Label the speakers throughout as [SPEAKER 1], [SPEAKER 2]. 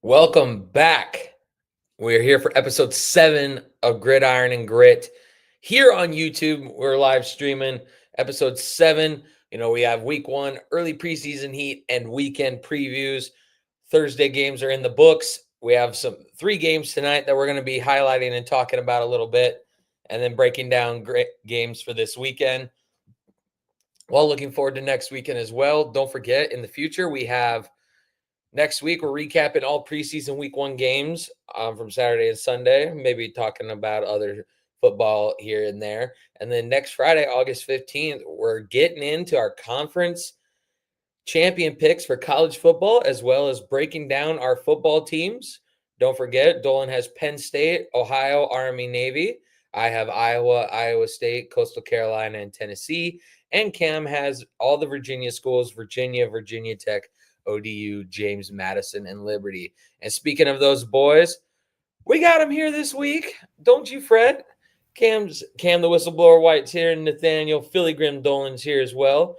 [SPEAKER 1] Welcome back. We're here for episode 7 of Gridiron and Grit. Here on YouTube, we're live streaming episode 7. We have week 1, early preseason heat, and weekend previews. Thursday games are in the books. We have 3 games tonight that we're going to be highlighting and talking about a little bit, and then breaking down great games for this weekend. Well, looking forward to next weekend as well. Don't forget, in the future, we have next week, we're recapping all preseason week 1 games from Saturday and Sunday, maybe talking about other football here and there. And then next Friday, August 15th, we're getting into our conference champion picks for college football, as well as breaking down our football teams. Don't forget, Dolan has Penn State, Ohio, Army, Navy. I have Iowa, Iowa State, Coastal Carolina, and Tennessee. And Cam has all the Virginia schools, Virginia, Virginia Tech, ODU, James Madison, and Liberty. And speaking of those boys, we got them here this week. Don't you fret. Cam the Whistleblower White's here, and Nathaniel Philly Grim Dolan's here as well.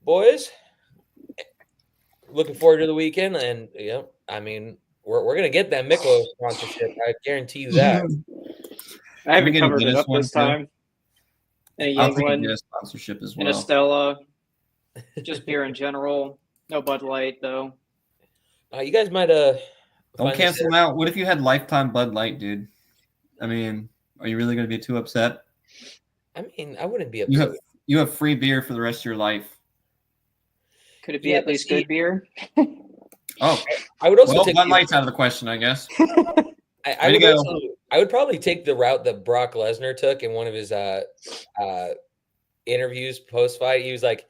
[SPEAKER 1] Boys, looking forward to the weekend. And, we're going to get that Michelob sponsorship. I guarantee you that.
[SPEAKER 2] I haven't covered it up this time. And a
[SPEAKER 3] I'll take
[SPEAKER 2] Yingling,
[SPEAKER 3] a sponsorship as
[SPEAKER 2] and a
[SPEAKER 3] well.
[SPEAKER 2] Stella, just beer in general. No Bud Light, though.
[SPEAKER 1] You guys might
[SPEAKER 3] Don't cancel them out. What if you had lifetime Bud Light, dude? I mean, are you really going to be too upset?
[SPEAKER 1] I wouldn't be upset.
[SPEAKER 3] You have free beer for the rest of your life.
[SPEAKER 2] Could it be at least good beer?
[SPEAKER 3] Oh,
[SPEAKER 1] I would also take
[SPEAKER 3] Bud Light's out of the question, I guess.
[SPEAKER 1] I would probably take the route that Brock Lesnar took in one of his interviews post-fight. He was like,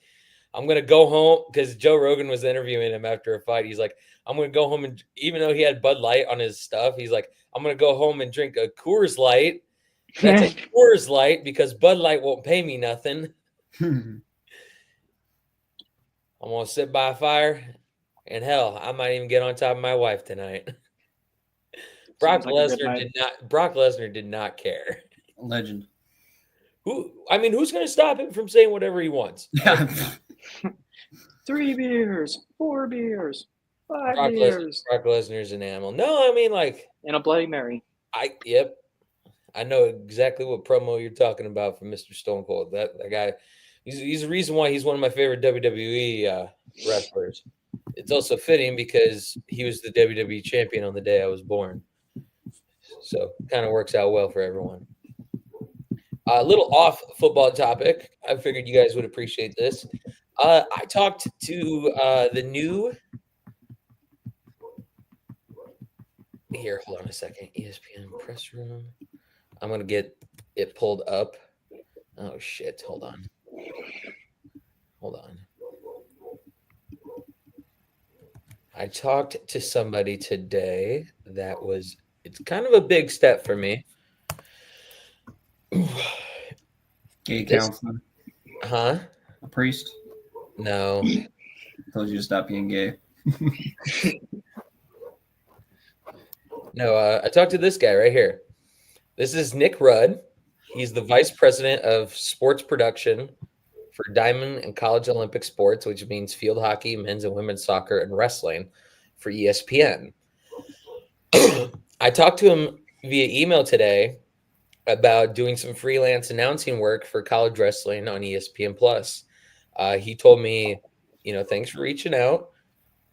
[SPEAKER 1] I'm going to go home, because Joe Rogan was interviewing him after a fight. He's like, I'm going to go home, and even though he had Bud Light on his stuff, he's like, I'm going to go home and drink a Coors Light. That's a Coors Light because Bud Light won't pay me nothing. I'm going to sit by a fire, and hell, I might even get on top of my wife tonight. Brock Lesnar did not care.
[SPEAKER 3] Legend.
[SPEAKER 1] Who's going to stop him from saying whatever he wants?
[SPEAKER 3] Yeah.
[SPEAKER 2] 3 beers, 4 beers, 5 beers.
[SPEAKER 1] Brock Lesnar's an animal. No,
[SPEAKER 2] And a Bloody Mary.
[SPEAKER 1] Yep. I know exactly what promo you're talking about from Mr. Stone Cold. That guy, he's the reason why he's one of my favorite WWE wrestlers. It's also fitting because he was the WWE champion on the day I was born. So kind of works out well for everyone. A little off football topic. I figured you guys would appreciate this. I talked to the new. Here, hold on a second. ESPN press room. I'm going to get it pulled up. Oh, shit. Hold on. I talked to somebody today it's kind of a big step for me.
[SPEAKER 3] Gay counselor.
[SPEAKER 1] Huh?
[SPEAKER 3] A priest.
[SPEAKER 1] No.
[SPEAKER 3] Told you to stop being gay.
[SPEAKER 1] No, I talked to this guy right here. This is Nick Rudd. He's the vice president of sports production for Diamond and College Olympic Sports, which means field hockey, men's and women's soccer, and wrestling for ESPN. I talked to him via email today about doing some freelance announcing work for college wrestling on ESPN Plus. He told me, thanks for reaching out.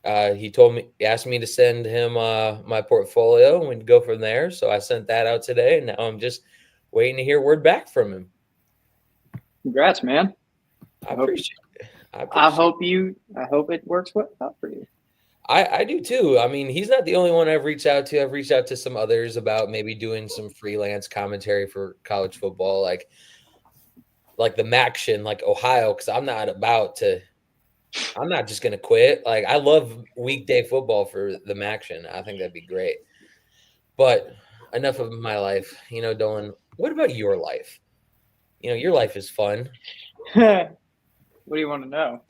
[SPEAKER 1] He asked me to send him my portfolio, and we'd go from there. So I sent that out today, and now I'm just waiting to hear word back from him.
[SPEAKER 2] Congrats, man.
[SPEAKER 1] I appreciate it.
[SPEAKER 2] I hope it works out for you.
[SPEAKER 1] I do too. He's not the only one I've reached out to. I've reached out to some others about maybe doing some freelance commentary for college football, like the Maction, like Ohio, because I'm not just going to quit. I love weekday football for the Maction. I think that'd be great. But enough of my life. Dolan, what about your life? Your life is fun.
[SPEAKER 2] What do you want to know?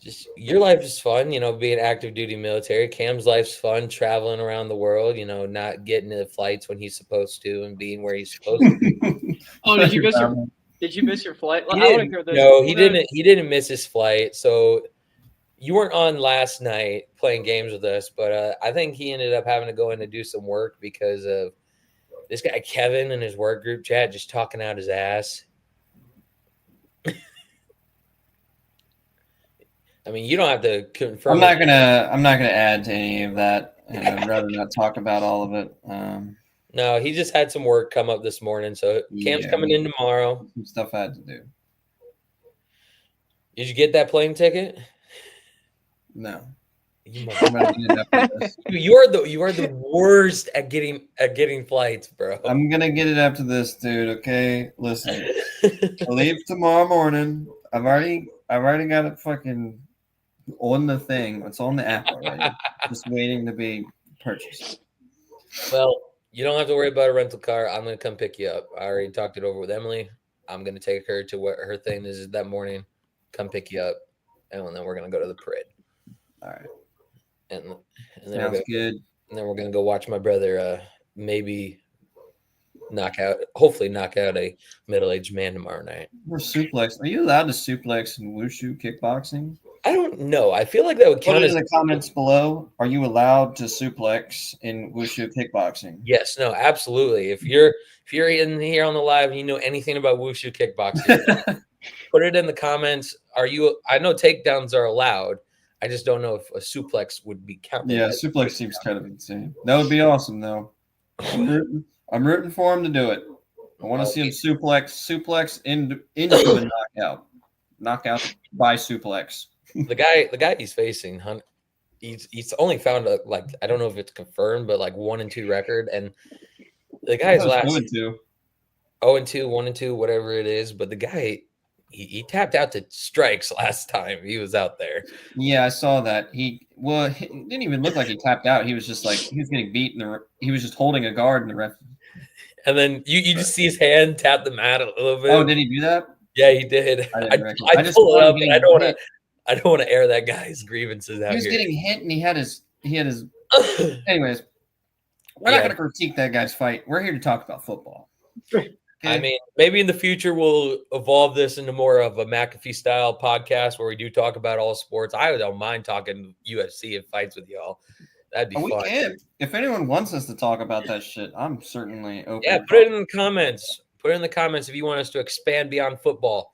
[SPEAKER 1] Just your life is fun, being active duty military. Cam's life's fun, traveling around the world, not getting to flights when he's supposed to and being where he's supposed to be.
[SPEAKER 2] Oh, did you miss your flight?
[SPEAKER 1] He didn't miss his flight. So You weren't on last night playing games with us, but I think he ended up having to go in to do some work because of this guy Kevin in his work group chat just talking out his ass. I mean, you don't have to confirm.
[SPEAKER 3] I'm not gonna add to any of that, and I'd rather not talk about all of it.
[SPEAKER 1] No, he just had some work come up this morning, so Cam's coming in tomorrow.
[SPEAKER 3] Some stuff I had to do.
[SPEAKER 1] Did you get that plane ticket?
[SPEAKER 3] No.
[SPEAKER 1] You are the worst at getting flights, bro.
[SPEAKER 3] I'm gonna get it after this, dude. Okay, listen. I leave tomorrow morning. I've already got it fucking on the thing. It's on the app already. Just waiting to be purchased.
[SPEAKER 1] Well, you don't have to worry about a rental car. I'm gonna come pick you up. I already talked it over with Emily. I'm gonna take her to what her thing is that morning. Come pick you up, and then we're gonna go to the parade.
[SPEAKER 3] All right.
[SPEAKER 1] And then
[SPEAKER 3] Sounds good.
[SPEAKER 1] And then we're gonna go watch my brother hopefully knock out a middle-aged man tomorrow night.
[SPEAKER 3] Or suplex. Are you allowed to suplex in wushu kickboxing?
[SPEAKER 1] I don't know. I feel like that would count
[SPEAKER 3] Put it
[SPEAKER 1] as
[SPEAKER 3] in the comments below. Are you allowed to suplex in wushu kickboxing?
[SPEAKER 1] Yes, no, absolutely. If you're in here on the live and you know anything about wushu kickboxing, put it in the comments. I know takedowns are allowed. I just don't know if a suplex would be counted.
[SPEAKER 3] Yeah, suplex seems kind of insane. That would be awesome, though. I'm rooting for him to do it. I want to see him suplex into a knockout by suplex.
[SPEAKER 1] The guy he's facing, he's only found I don't know if it's confirmed, but 1-2 record, and the guy's last
[SPEAKER 3] 0-2,
[SPEAKER 1] 1-2, whatever it is. But the guy he tapped out to strikes last time he was out there.
[SPEAKER 3] Yeah, I saw that. It didn't even look like he tapped out. He was just he was getting beat, and he was just holding a guard, and the ref.
[SPEAKER 1] And then you just see his hand tap the mat a little bit.
[SPEAKER 3] Oh, did he do that?
[SPEAKER 1] Yeah, he did. I just pull it up, and I don't want to air that guy's grievances out here.
[SPEAKER 3] He was getting hit, and he had his. Anyways, we're not going to critique that guy's fight. We're here to talk about football.
[SPEAKER 1] Okay. I mean, maybe in the future we'll evolve this into more of a McAfee style podcast where we do talk about all sports. I don't mind talking UFC and fights with y'all. That'd be fun.
[SPEAKER 3] We can. If anyone wants us to talk about that shit, I'm certainly open.
[SPEAKER 1] Yeah, put it in the comments. Put it in the comments if you want us to expand beyond football.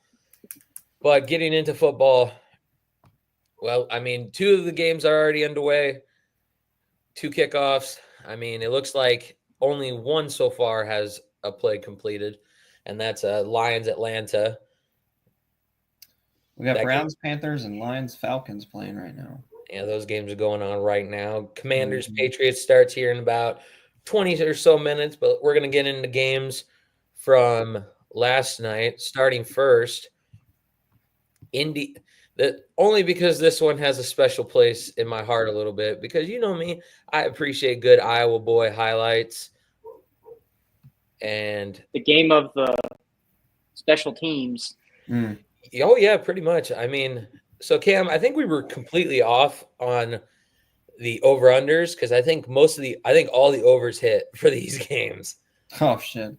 [SPEAKER 1] But getting into football, well, I mean, 2 of the games are already underway. 2 kickoffs. I mean, it looks like only one so far has a play completed, and that's Lions Atlanta.
[SPEAKER 3] We got Browns, Panthers, and Lions, Falcons playing right now.
[SPEAKER 1] Yeah, those games are going on right now. Commanders, Patriots starts here in about 20 or so minutes, but we're going to get into games from last night, starting first. Only because this one has a special place in my heart a little bit, because you know me, I appreciate good Iowa boy highlights. And
[SPEAKER 2] the game of the special teams.
[SPEAKER 1] Oh, yeah, pretty much. I mean, so Cam, I think we were completely off on the over-unders because I think all the overs hit for these games.
[SPEAKER 3] Oh, shit.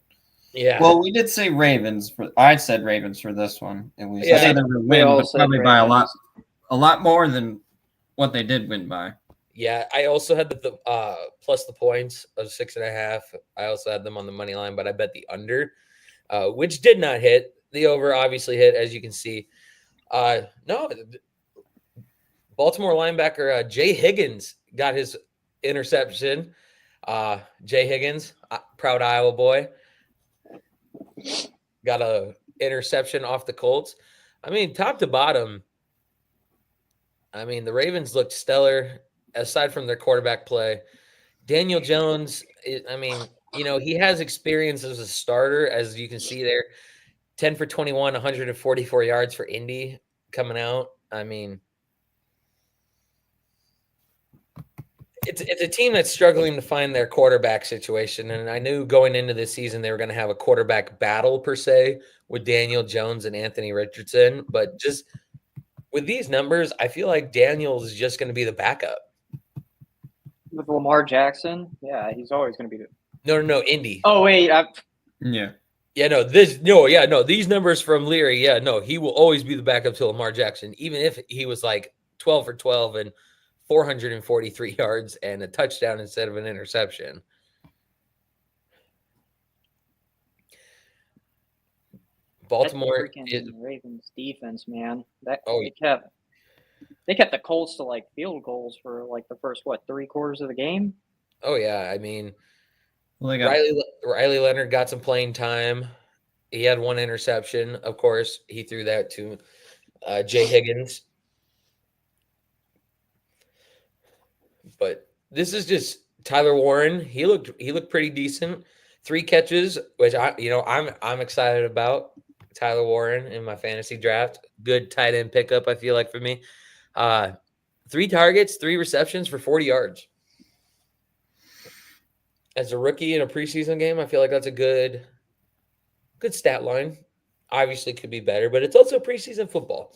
[SPEAKER 1] Yeah.
[SPEAKER 3] Well, we did say Ravens. I said Ravens for this one. At least.
[SPEAKER 1] Yeah.
[SPEAKER 3] I said they would win, but probably by a lot more than what they did win by.
[SPEAKER 1] Yeah, I also had the plus the points of 6.5. I also had them on the money line, but I bet the under, which did not hit. The over obviously hit, as you can see. No, Baltimore linebacker Jay Higgins got his interception. Jay Higgins, proud Iowa boy, got a interception off the Colts. I mean, top to bottom, I mean, the Ravens looked stellar. Aside from their quarterback play, Daniel Jones, I mean, he has experience as a starter, as you can see there. 10 for 21, 144 yards for Indy coming out. I mean, it's a team that's struggling to find their quarterback situation. And I knew going into this season they were going to have a quarterback battle, per se, with Daniel Jones and Anthony Richardson. But just with these numbers, I feel like Daniels is just going to be the backup.
[SPEAKER 2] With Lamar Jackson, yeah, he's always going to be
[SPEAKER 1] No, Indy.
[SPEAKER 2] Oh wait,
[SPEAKER 3] yeah.
[SPEAKER 1] These numbers from Leary, he will always be the backup to Lamar Jackson, even if he was 12 for 12 and 443 yards and a touchdown instead of an interception. Baltimore
[SPEAKER 2] That
[SPEAKER 1] is
[SPEAKER 2] freaking Ravens defense, man. That
[SPEAKER 1] oh
[SPEAKER 2] they kept the Colts to like field goals for like the first 3 quarters of the game.
[SPEAKER 1] oh yeah. I mean,
[SPEAKER 3] Well, they got
[SPEAKER 1] Riley Leonard got some playing time. He had one interception. Of course, he threw that to Jay Higgins. But this is just Tyler Warren. He looked pretty decent. 3 catches, which I'm excited about. Tyler Warren in my fantasy draft. Good tight end pickup, I feel like, for me. 3 targets, 3 receptions for 40 yards. As a rookie in a preseason game, I feel like that's a good stat line. Obviously could be better, but it's also preseason football.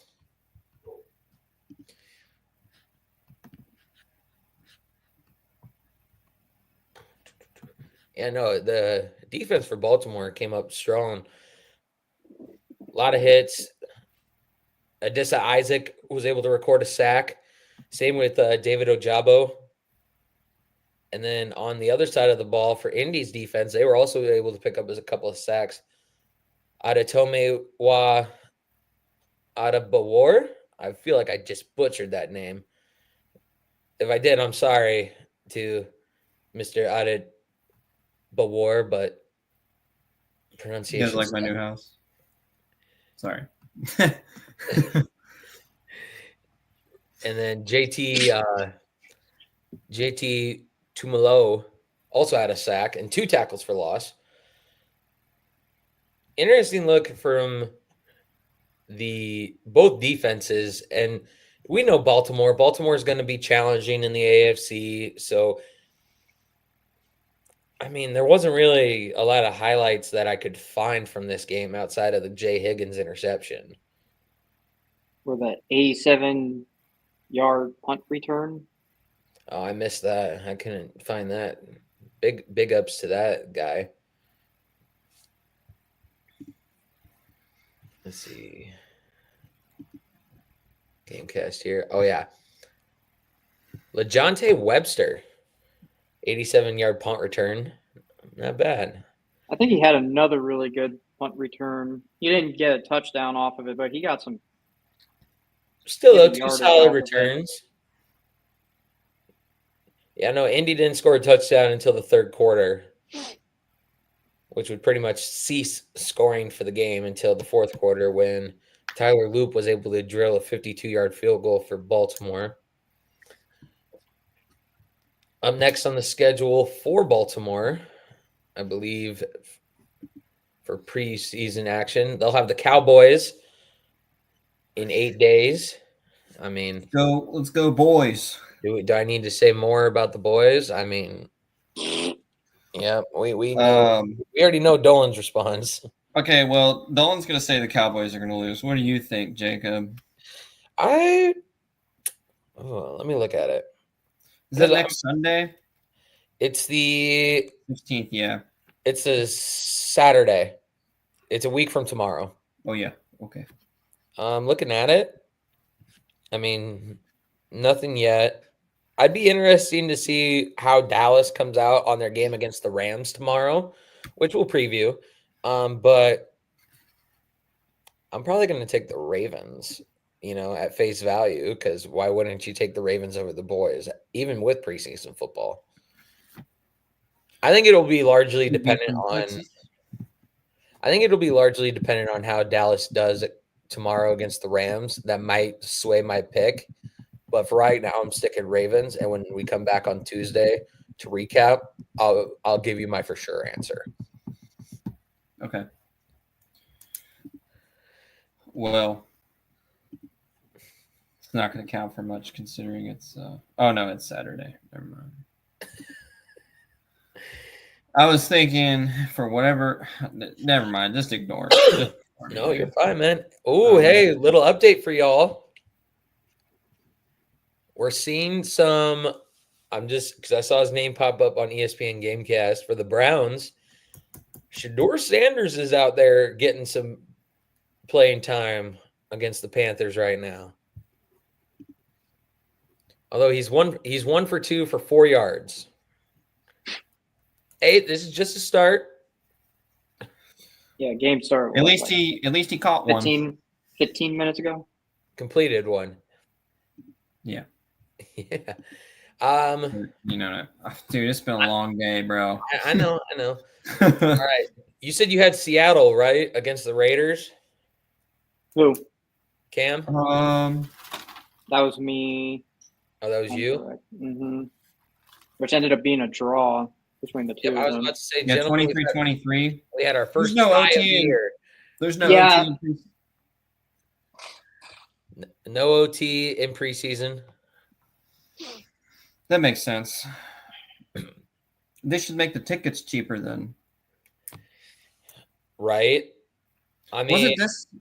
[SPEAKER 1] Yeah, no, the defense for Baltimore came up strong. A lot of hits. Adissa Isaac was able to record a sack. Same with David Ojabo. And then on the other side of the ball for Indy's defense, they were also able to pick up a couple of sacks. Adatome Wa Adabawar. I feel like I just butchered that name. If I did, I'm sorry to Mr. Adabawar, but
[SPEAKER 3] you
[SPEAKER 1] pronunciation.
[SPEAKER 3] guys like my new house? Sorry.
[SPEAKER 1] And then JT Tumalo also had a sack and 2 tackles for loss. Interesting look from both defenses, and we know Baltimore. Baltimore is going to be challenging in the AFC, so I mean, there wasn't really a lot of highlights that I could find from this game outside of the Jay Higgins interception.
[SPEAKER 2] For the 87-yard punt return.
[SPEAKER 1] Oh, I missed that. I couldn't find that. Big ups to that guy. Let's see. Gamecast here. Oh, yeah. LeJohntay Webster, 87-yard punt return. Not bad.
[SPEAKER 2] I think he had another really good punt return. He didn't get a touchdown off of it, but he got some.
[SPEAKER 1] Still, though,
[SPEAKER 2] Getting
[SPEAKER 1] 2
[SPEAKER 2] yardage
[SPEAKER 1] solid
[SPEAKER 2] off of it.
[SPEAKER 1] returns. Yeah, no, Indy didn't score a touchdown until the third quarter, which would pretty much cease scoring for the game until the fourth quarter when Tyler Loop was able to drill a 52-yard field goal for Baltimore. Up next on the schedule for Baltimore, I believe, for preseason action, they'll have the Cowboys in 8 days. I mean,
[SPEAKER 3] Let's go, boys.
[SPEAKER 1] do I need to say more about the boys? I mean, yeah, we know. We already know Dolan's response.
[SPEAKER 3] Okay, well, Dolan's going to say the Cowboys are going to lose. What do you think, Jacob?
[SPEAKER 1] Let me look at it.
[SPEAKER 3] Is that next Sunday?
[SPEAKER 1] It's the
[SPEAKER 3] 15th, yeah.
[SPEAKER 1] It's a Saturday. It's a week from tomorrow.
[SPEAKER 3] Oh, yeah. Okay.
[SPEAKER 1] Looking at it, I mean, nothing yet. I'd be interesting to see how Dallas comes out on their game against the Rams tomorrow, which we'll preview. But I'm probably going to take the Ravens, at face value, because why wouldn't you take the Ravens over the boys, even with preseason football? I think it'll be largely dependent on how Dallas does tomorrow against the Rams. That might sway my pick. But for right now, I'm sticking Ravens. And when we come back on Tuesday to recap, I'll give you my for sure answer.
[SPEAKER 3] Okay. Well, it's not going to count for much considering it's it's Saturday. Never mind. I was thinking for whatever. Never mind. Just ignore it.
[SPEAKER 1] No, you're fine, man. Oh, hey, little update for y'all. We're seeing some. Because I saw his name pop up on ESPN Gamecast for the Browns. Shador Sanders is out there getting some playing time against the Panthers right now. Although he's 1 for 2 for 4 yards. Hey, this is just a start.
[SPEAKER 2] Yeah, game started.
[SPEAKER 3] At least he caught
[SPEAKER 2] 15 minutes ago.
[SPEAKER 1] Completed one.
[SPEAKER 3] Yeah.
[SPEAKER 1] Yeah.
[SPEAKER 3] You know, dude, it's been a long day, bro.
[SPEAKER 1] I know. All right. You said you had Seattle, right? Against the Raiders?
[SPEAKER 2] Who?
[SPEAKER 1] Cam?
[SPEAKER 2] That was me.
[SPEAKER 1] Oh, that was you?
[SPEAKER 2] Mm-hmm. Which ended up being a draw between the two
[SPEAKER 1] Yep, I
[SPEAKER 2] of
[SPEAKER 1] was
[SPEAKER 2] them.
[SPEAKER 1] about to say,
[SPEAKER 3] Yeah,
[SPEAKER 1] gentlemen,
[SPEAKER 3] 23-23.
[SPEAKER 1] we had our first
[SPEAKER 3] There's no
[SPEAKER 1] tie of
[SPEAKER 3] OT
[SPEAKER 1] the year.
[SPEAKER 3] There's no
[SPEAKER 2] Yeah.
[SPEAKER 3] OT in
[SPEAKER 1] No OT in preseason.
[SPEAKER 3] That makes sense. They should make the tickets cheaper then.
[SPEAKER 1] Right? I mean,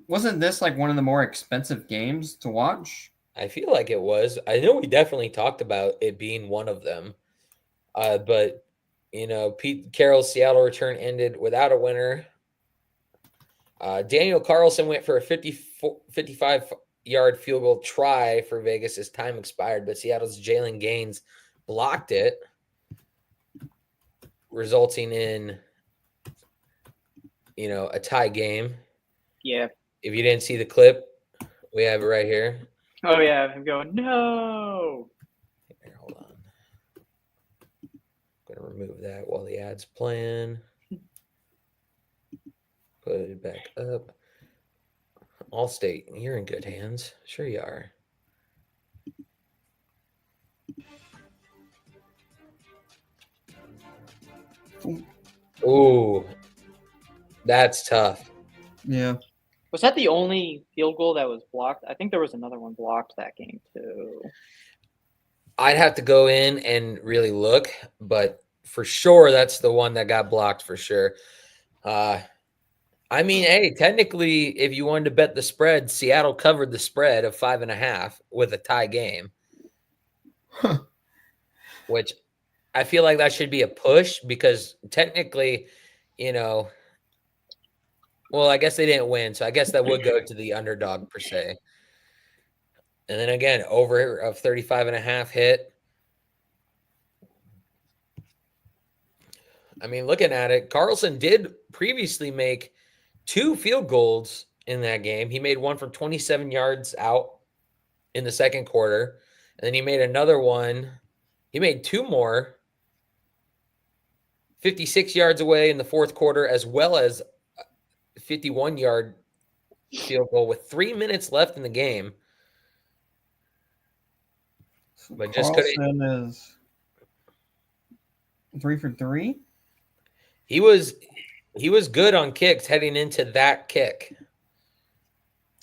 [SPEAKER 3] Wasn't this like one of the more expensive games to watch?
[SPEAKER 1] I feel like it was. I know we definitely talked about it being one of them. But, Pete Carroll's Seattle return ended without a winner. Daniel Carlson went for a 55-yard field goal try for Vegas as time expired, but Seattle's Jalen Gaines blocked it, resulting in, a tie game.
[SPEAKER 2] Yeah.
[SPEAKER 1] If you didn't see the clip, we have it right here.
[SPEAKER 2] Oh, yeah. I'm going, no.
[SPEAKER 1] Here, hold on. I'm going to remove that while the ad's playing. Put it back up. Allstate, you're in good hands. Sure you are. Ooh, that's tough.
[SPEAKER 3] Yeah.
[SPEAKER 2] Was that the only field goal that was blocked? I think there was another one blocked that game, too.
[SPEAKER 1] I'd have to go in and really look, but for sure, that's the one that got blocked for sure. I mean, hey, technically, if you wanted to bet the spread, Seattle covered the spread of 5.5 with a tie game, which I feel like that should be a push because technically, well, I guess they didn't win, so I guess that would go to the underdog per se. And then again, over of 35.5 hit. I mean, looking at it, Carlson did previously make 2 field goals in that game. He made one from 27 yards out in the second quarter, and then he made another one. He made 2 more 56 yards away in the fourth quarter, as well as a 51-yard field goal with 3 minutes left in the game. But just
[SPEAKER 3] Carlson is 3 for 3.
[SPEAKER 1] He was good on kicks heading into that kick.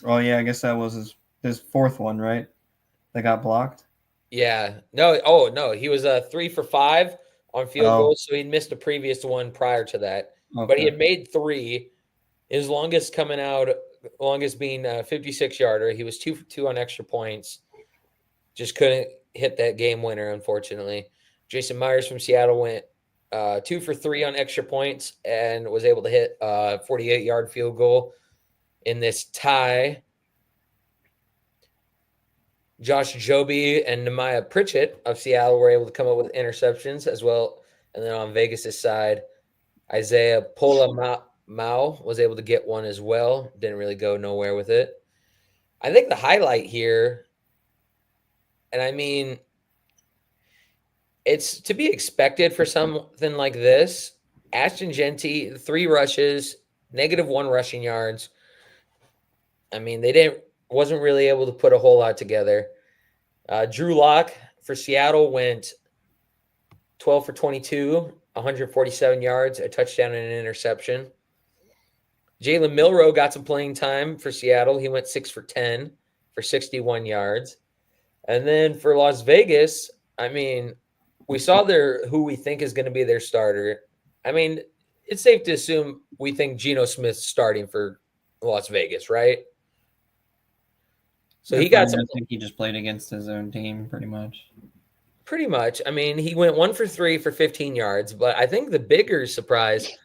[SPEAKER 3] Oh yeah, I guess that was his fourth one, right? That got blocked.
[SPEAKER 1] Yeah. No. Oh no. He was 3 for 5 on field goals, so he missed a previous one prior to that. Okay. But he had made 3. His longest being a 56-yarder. He was 2 for 2 on extra points. Just couldn't hit that game winner, unfortunately. Jason Myers from Seattle went 2 for 3 on extra points and was able to hit a 48-yard field goal in this tie. Josh Joby and Nehemiah Pritchett of Seattle were able to come up with interceptions as well. And then on Vegas' side, Isaiah Pola Mao was able to get one as well. Didn't really go nowhere with it. I think the highlight here, and I mean, it's to be expected for something like this. Ashton Genty, 3 rushes, -1 rushing yards. I mean, wasn't really able to put a whole lot together. Drew Lock for Seattle went 12 for 22, 147 yards, a touchdown and an interception. Jalen Milroe got some playing time for Seattle. He went 6 for 10 for 61 yards. And then for Las Vegas, I mean, we saw who we think is going to be their starter. I mean, it's safe to assume we think Geno Smith's starting for Las Vegas, right? So he got some.
[SPEAKER 3] I think he just played against his own team pretty much.
[SPEAKER 1] Pretty much. I mean, he went 1 for 3 for 15 yards, but I think the bigger surprise,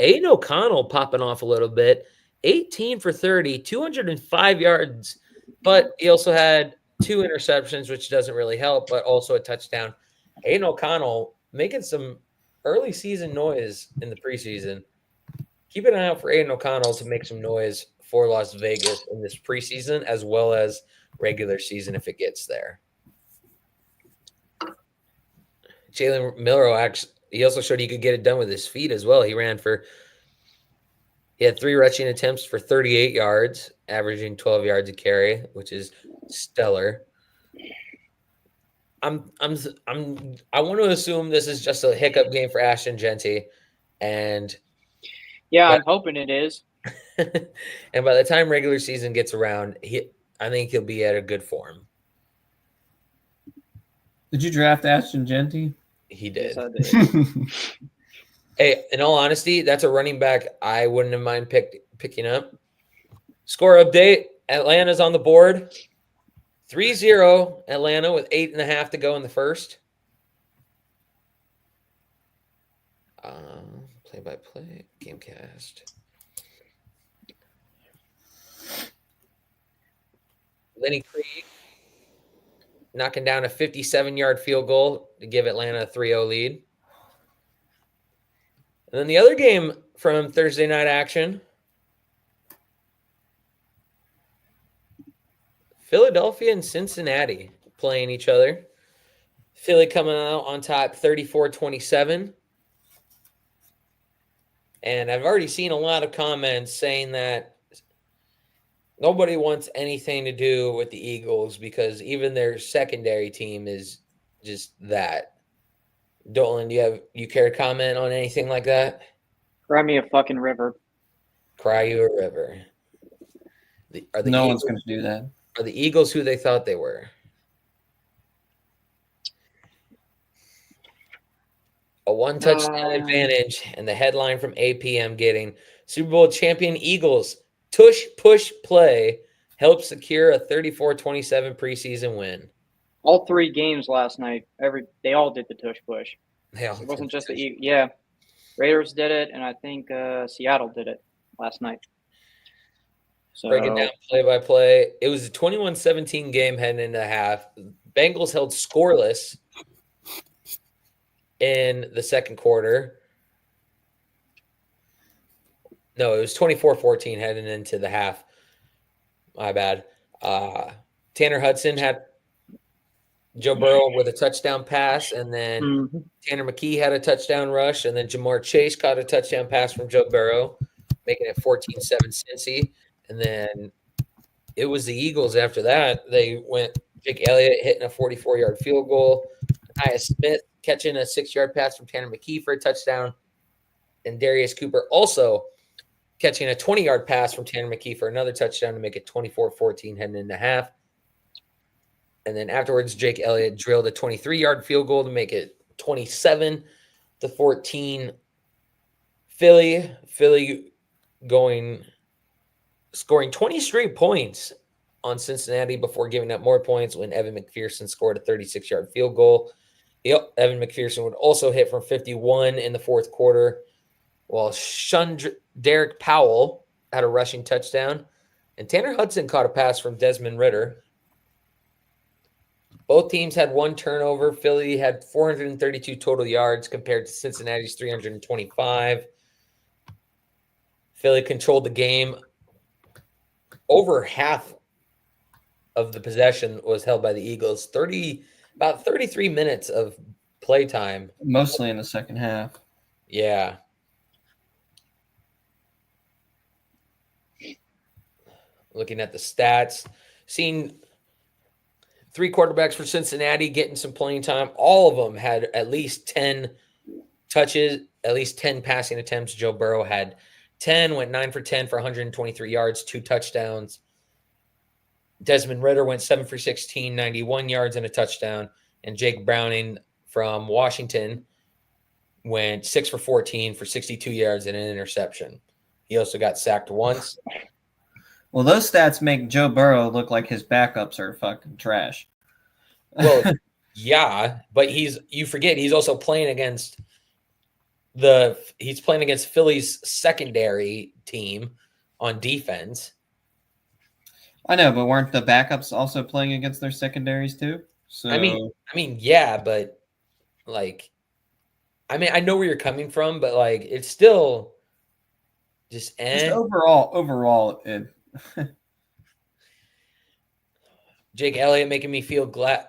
[SPEAKER 1] Aiden O'Connell popping off a little bit, 18 for 30, 205 yards, but he also had 2 interceptions, which doesn't really help, but also a touchdown. Aiden O'Connell making some early season noise in the preseason. Keep an eye out for Aiden O'Connell to make some noise for Las Vegas in this preseason as well as regular season if it gets there. Jalen Milroe actually, he also showed he could get it done with his feet as well. He had 3 rushing attempts for 38 yards, averaging 12 yards a carry, which is stellar. I want to assume this is just a hiccup game for Ashton Genty, and
[SPEAKER 2] I'm hoping it is.
[SPEAKER 1] and by the time regular season gets around, I think he'll be at a good form.
[SPEAKER 3] Did you draft Ashton Genty?
[SPEAKER 1] He did.
[SPEAKER 2] Yes, I did.
[SPEAKER 1] Hey, in all honesty, that's a running back I wouldn't have mind picking up. Score update: Atlanta's on the board. 3-0 Atlanta with 8.5 to go in the first. Play-by-play, Gamecast. Lenny Creed knocking down a 57-yard field goal to give Atlanta a 3-0 lead. And then the other game from Thursday night action, Philadelphia and Cincinnati playing each other. Philly coming out on top 34-27. And I've already seen a lot of comments saying that nobody wants anything to do with the Eagles because even their secondary team is just that. Dolan, you care to comment on anything like that?
[SPEAKER 2] Cry me a fucking river.
[SPEAKER 1] Cry you a river.
[SPEAKER 3] No one's going to do that.
[SPEAKER 1] Are the Eagles who they thought they were? A 1 touchdown advantage, and the headline from APM getting Super Bowl champion Eagles tush push play helps secure a 34-27 preseason win.
[SPEAKER 2] All 3 games last night, they all did the tush push.
[SPEAKER 1] It
[SPEAKER 2] wasn't just the Eagles. Yeah, Raiders did it, and I think Seattle did it last night. So
[SPEAKER 1] breaking down play-by-play, it was a 21-17 game heading into the half. Bengals held scoreless in the second quarter. No, it was 24-14 heading into the half. My bad. Tanner Hudson had Joe Burrow with a touchdown pass, and then Tanner McKee had a touchdown rush, and then Jamar Chase caught a touchdown pass from Joe Burrow, making it 14-7 Cincy. And then it was the Eagles after that. They went Jake Elliott hitting a 44-yard field goal, Nia Smith catching a 6-yard pass from Tanner McKee for a touchdown, and Darius Cooper also catching a 20-yard pass from Tanner McKee for another touchdown to make it 24-14 heading into half. And then afterwards, Jake Elliott drilled a 23-yard field goal to make it 27-14. Philly scoring 20 straight points on Cincinnati before giving up more points when Evan McPherson scored a 36-yard field goal. Evan McPherson would also hit from 51 in the fourth quarter, while Derek Powell had a rushing touchdown, and Tanner Hudson caught a pass from Desmond Ridder. Both teams had 1 turnover. Philly had 432 total yards compared to Cincinnati's 325. Philly controlled the game. Over half of the possession was held by the Eagles. About 33 minutes of play time.
[SPEAKER 3] Mostly in the second half.
[SPEAKER 1] Yeah. Looking at the stats, seeing 3 quarterbacks for Cincinnati getting some playing time. All of them had at least 10 touches, at least 10 passing attempts. Joe Burrow had 10, went 9 for 10 for 123 yards, 2 touchdowns. Desmond Ridder went 7 for 16, 91 yards and a touchdown. And Jake Browning from Washington went 6 for 14 for 62 yards and an interception. He also got sacked once.
[SPEAKER 3] Well, those stats make Joe Burrow look like his backups are fucking trash.
[SPEAKER 1] Well, yeah, but you forget he's also playing against Philly's secondary team on defense.
[SPEAKER 3] I know, but weren't the backups also playing against their secondaries too? So
[SPEAKER 1] I mean, yeah, but like, I know where you're coming from, but like, it's still just
[SPEAKER 3] overall,
[SPEAKER 1] Jake Elliott making me feel glad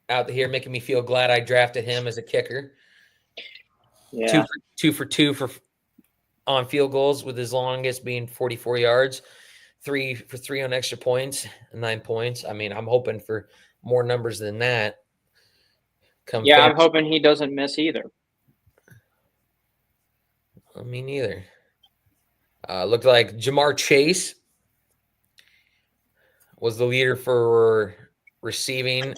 [SPEAKER 1] out here, making me feel glad I drafted him as a kicker.
[SPEAKER 2] Yeah.
[SPEAKER 1] Two for two on field goals, with his longest being 44 yards. 3 for 3 on extra points, 9 points. I mean, I'm hoping for more numbers than that.
[SPEAKER 2] Yeah, I'm hoping he doesn't miss either.
[SPEAKER 1] Me neither. Looked like Jamar Chase was the leader for receiving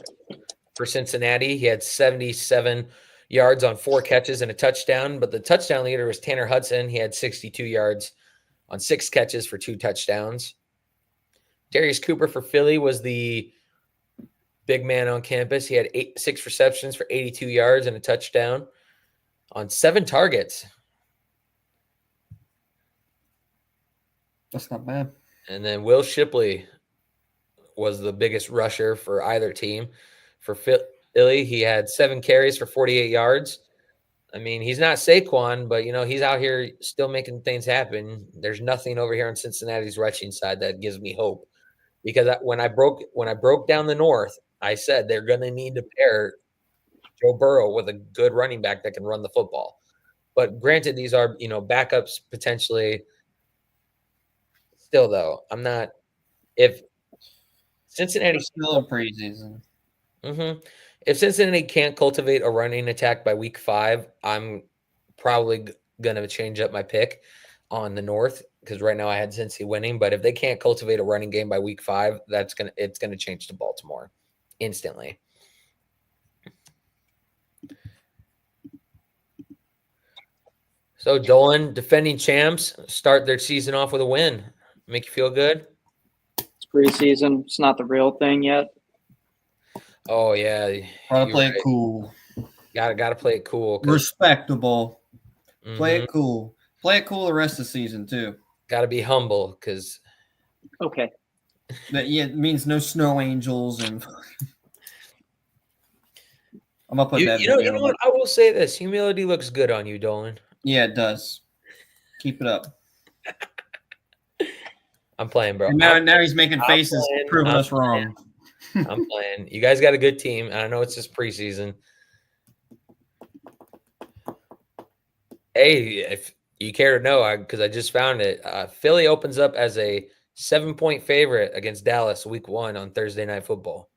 [SPEAKER 1] for Cincinnati. He had 77 yards on 4 catches and a touchdown, but the touchdown leader was Tanner Hudson. He had 62 yards on 6 catches for 2 touchdowns. Darius Cooper for Philly was the big man on campus. He had 6 receptions for 82 yards and a touchdown on 7 targets.
[SPEAKER 3] that's not bad.
[SPEAKER 1] And then Will Shipley was the biggest rusher for either team. For Philly, he had 7 carries for 48 yards. I mean, he's not Saquon, but, he's out here still making things happen. There's nothing over here on Cincinnati's rushing side that gives me hope. Because when I broke down the North, I said they're going to need to pair Joe Burrow with a good running back that can run the football. But granted, these are, backups potentially. Still, though, I'm not – if Cincinnati –
[SPEAKER 3] still in preseason.
[SPEAKER 1] Mm-hmm. If Cincinnati can't cultivate a running attack by week 5, I'm probably going to change up my pick on the North, because right now I had Cincy winning. But if they can't cultivate a running game by week 5, it's gonna change to Baltimore instantly. So Dolan, defending champs, start their season off with a win. Make you feel good?
[SPEAKER 2] It's preseason. It's not the real thing yet.
[SPEAKER 1] Oh yeah,
[SPEAKER 3] Gotta play it cool.
[SPEAKER 1] Gotta play it cool.
[SPEAKER 3] Respectable.
[SPEAKER 1] Mm-hmm.
[SPEAKER 3] Play it cool. Play it cool the rest of the season too.
[SPEAKER 1] Gotta be humble, because
[SPEAKER 2] okay.
[SPEAKER 3] It means no snow angels, and I'm gonna put that.
[SPEAKER 1] You know what? I will say this: humility looks good on you, Dolan.
[SPEAKER 3] Yeah, it does. Keep it up.
[SPEAKER 1] I'm playing, bro.
[SPEAKER 3] And now he's making faces, proving us wrong.
[SPEAKER 1] I'm playing. You guys got a good team, and I know it's just preseason. Hey, if you care to know, because I just found it, Philly opens up as a 7-point favorite against Dallas week 1 on Thursday Night Football.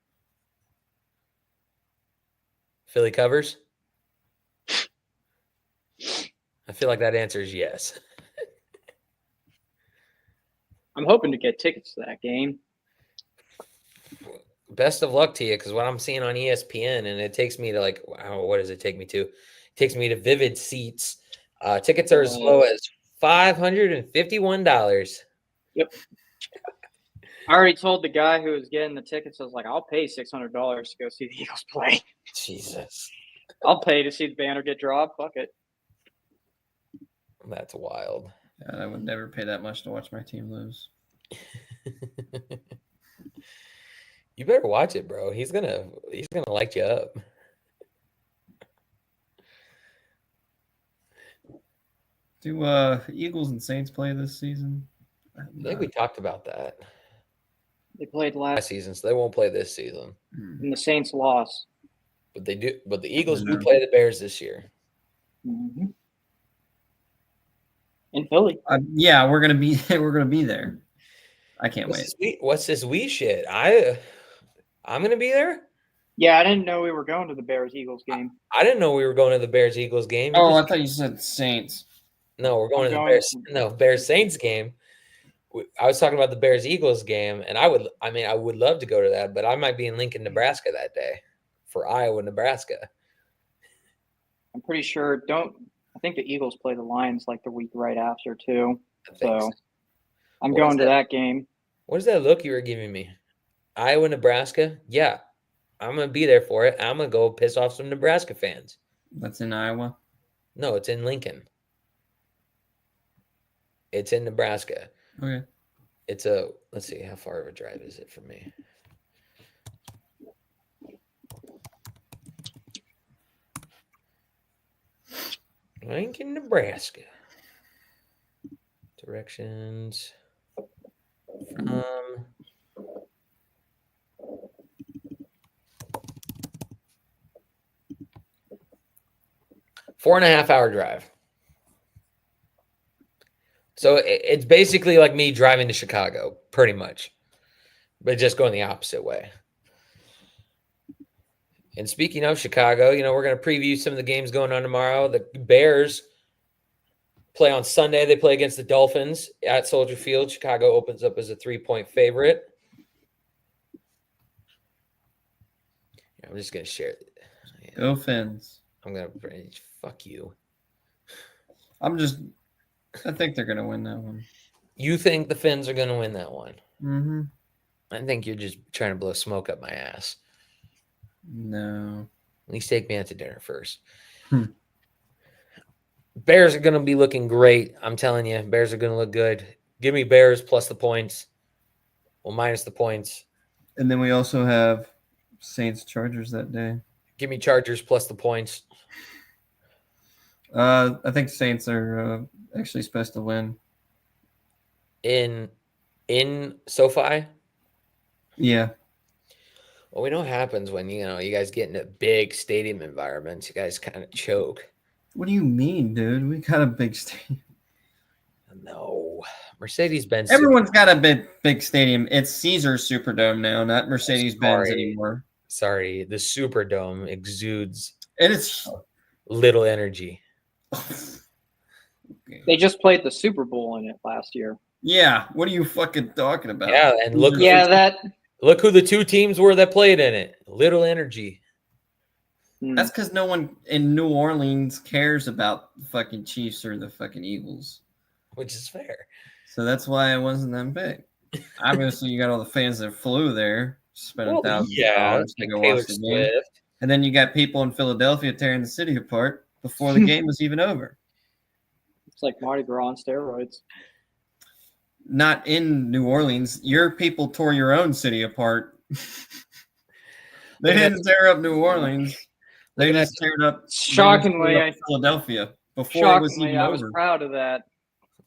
[SPEAKER 1] Philly covers? I feel like that answer is yes.
[SPEAKER 2] I'm hoping to get tickets to that game.
[SPEAKER 1] Best of luck to you, because what I'm seeing on ESPN, and it takes me to what does it take me to? It takes me to Vivid Seats. Tickets are as low as $551.
[SPEAKER 2] Yep. I already told the guy who was getting the tickets, I was like, I'll pay $600 to go see the Eagles play.
[SPEAKER 1] Jesus.
[SPEAKER 2] I'll pay to see the banner get dropped. Fuck it.
[SPEAKER 1] That's wild.
[SPEAKER 3] I would never pay that much to watch my team lose.
[SPEAKER 1] You better watch it, bro. He's gonna light you up.
[SPEAKER 3] Do Eagles and Saints play this season?
[SPEAKER 1] I think we talked about that
[SPEAKER 2] They played last
[SPEAKER 1] season, so they won't play this season.
[SPEAKER 2] and the Saints lost.
[SPEAKER 1] But they do. But the Eagles do play the Bears this year.
[SPEAKER 2] Mm-hmm. In Philly.
[SPEAKER 3] Yeah, we're gonna be there. I can't wait.
[SPEAKER 1] What's this wee shit? I'm gonna be there.
[SPEAKER 2] Yeah, I didn't know we were going to the Bears-Eagles game.
[SPEAKER 1] I didn't know we were going to the Bears-Eagles game.
[SPEAKER 3] Oh, I thought you said Saints.
[SPEAKER 1] No, we're going to the Bears. No, Bears-Saints game. I was talking about the Bears-Eagles game, and I would love to go to that, but I might be in Lincoln, Nebraska that day for Iowa, Nebraska.
[SPEAKER 2] I'm pretty sure. I think the Eagles play the Lions like the week right after too. So I'm going to that game.
[SPEAKER 1] What is that look you were giving me? Iowa, Nebraska? Yeah. I'm going to be there for it. I'm going to go piss off some Nebraska fans.
[SPEAKER 3] That's in Iowa?
[SPEAKER 1] No, it's in Lincoln. It's in Nebraska.
[SPEAKER 3] Okay.
[SPEAKER 1] let's see, how far of a drive is it from me? Lincoln, Nebraska. Directions from 4.5 hour drive. So it's basically like me driving to Chicago, pretty much, but just going the opposite way. And speaking of Chicago, we're going to preview some of the games going on tomorrow. The Bears play on Sunday. They play against the Dolphins at Soldier Field. Chicago opens up as a 3-point favorite. I'm just going to share it.
[SPEAKER 3] Go Fins.
[SPEAKER 1] I'm going to fuck you.
[SPEAKER 3] I think they're going to win that one.
[SPEAKER 1] You think the Fins are going to win that one?
[SPEAKER 3] Mm-hmm.
[SPEAKER 1] I think you're just trying to blow smoke up my ass.
[SPEAKER 3] No.
[SPEAKER 1] At least take me out to dinner first.
[SPEAKER 3] Hmm.
[SPEAKER 1] Bears are going to be looking great. I'm telling you, Bears are going to look good. Give me Bears plus the points. Well, minus the points.
[SPEAKER 3] And then we also have Saints Chargers that day.
[SPEAKER 1] Give me Chargers plus the points.
[SPEAKER 3] I think Saints are actually supposed to win.
[SPEAKER 1] In SoFi?
[SPEAKER 3] Yeah.
[SPEAKER 1] Well, we know what happens when, you guys get into big stadium environments. You guys kind of choke.
[SPEAKER 3] What do you mean, dude? We got a big stadium.
[SPEAKER 1] No. Mercedes-Benz.
[SPEAKER 3] Everyone's got a big stadium. It's Caesars Superdome now, not Mercedes-Benz anymore.
[SPEAKER 1] Sorry. The Superdome exudes
[SPEAKER 3] It is
[SPEAKER 1] little energy.
[SPEAKER 2] They just played the Super Bowl in it last year.
[SPEAKER 3] Yeah. What are you fucking talking about?
[SPEAKER 1] Yeah, and look who the two teams were that played in it. Little energy.
[SPEAKER 3] That's because no one in New Orleans cares about the fucking Chiefs or the fucking Eagles.
[SPEAKER 1] Which is fair.
[SPEAKER 3] So that's why it wasn't that big. Obviously, you got all the fans that flew there, spending $1,000 to go watch the game. And then you got people in Philadelphia tearing the city apart before the game was even over.
[SPEAKER 2] It's like Mardi Gras on steroids.
[SPEAKER 3] Not in New Orleans. Your people tore your own city apart. They didn't tear up New Orleans. They just teared up Philadelphia before it was even over.
[SPEAKER 2] I was proud of that.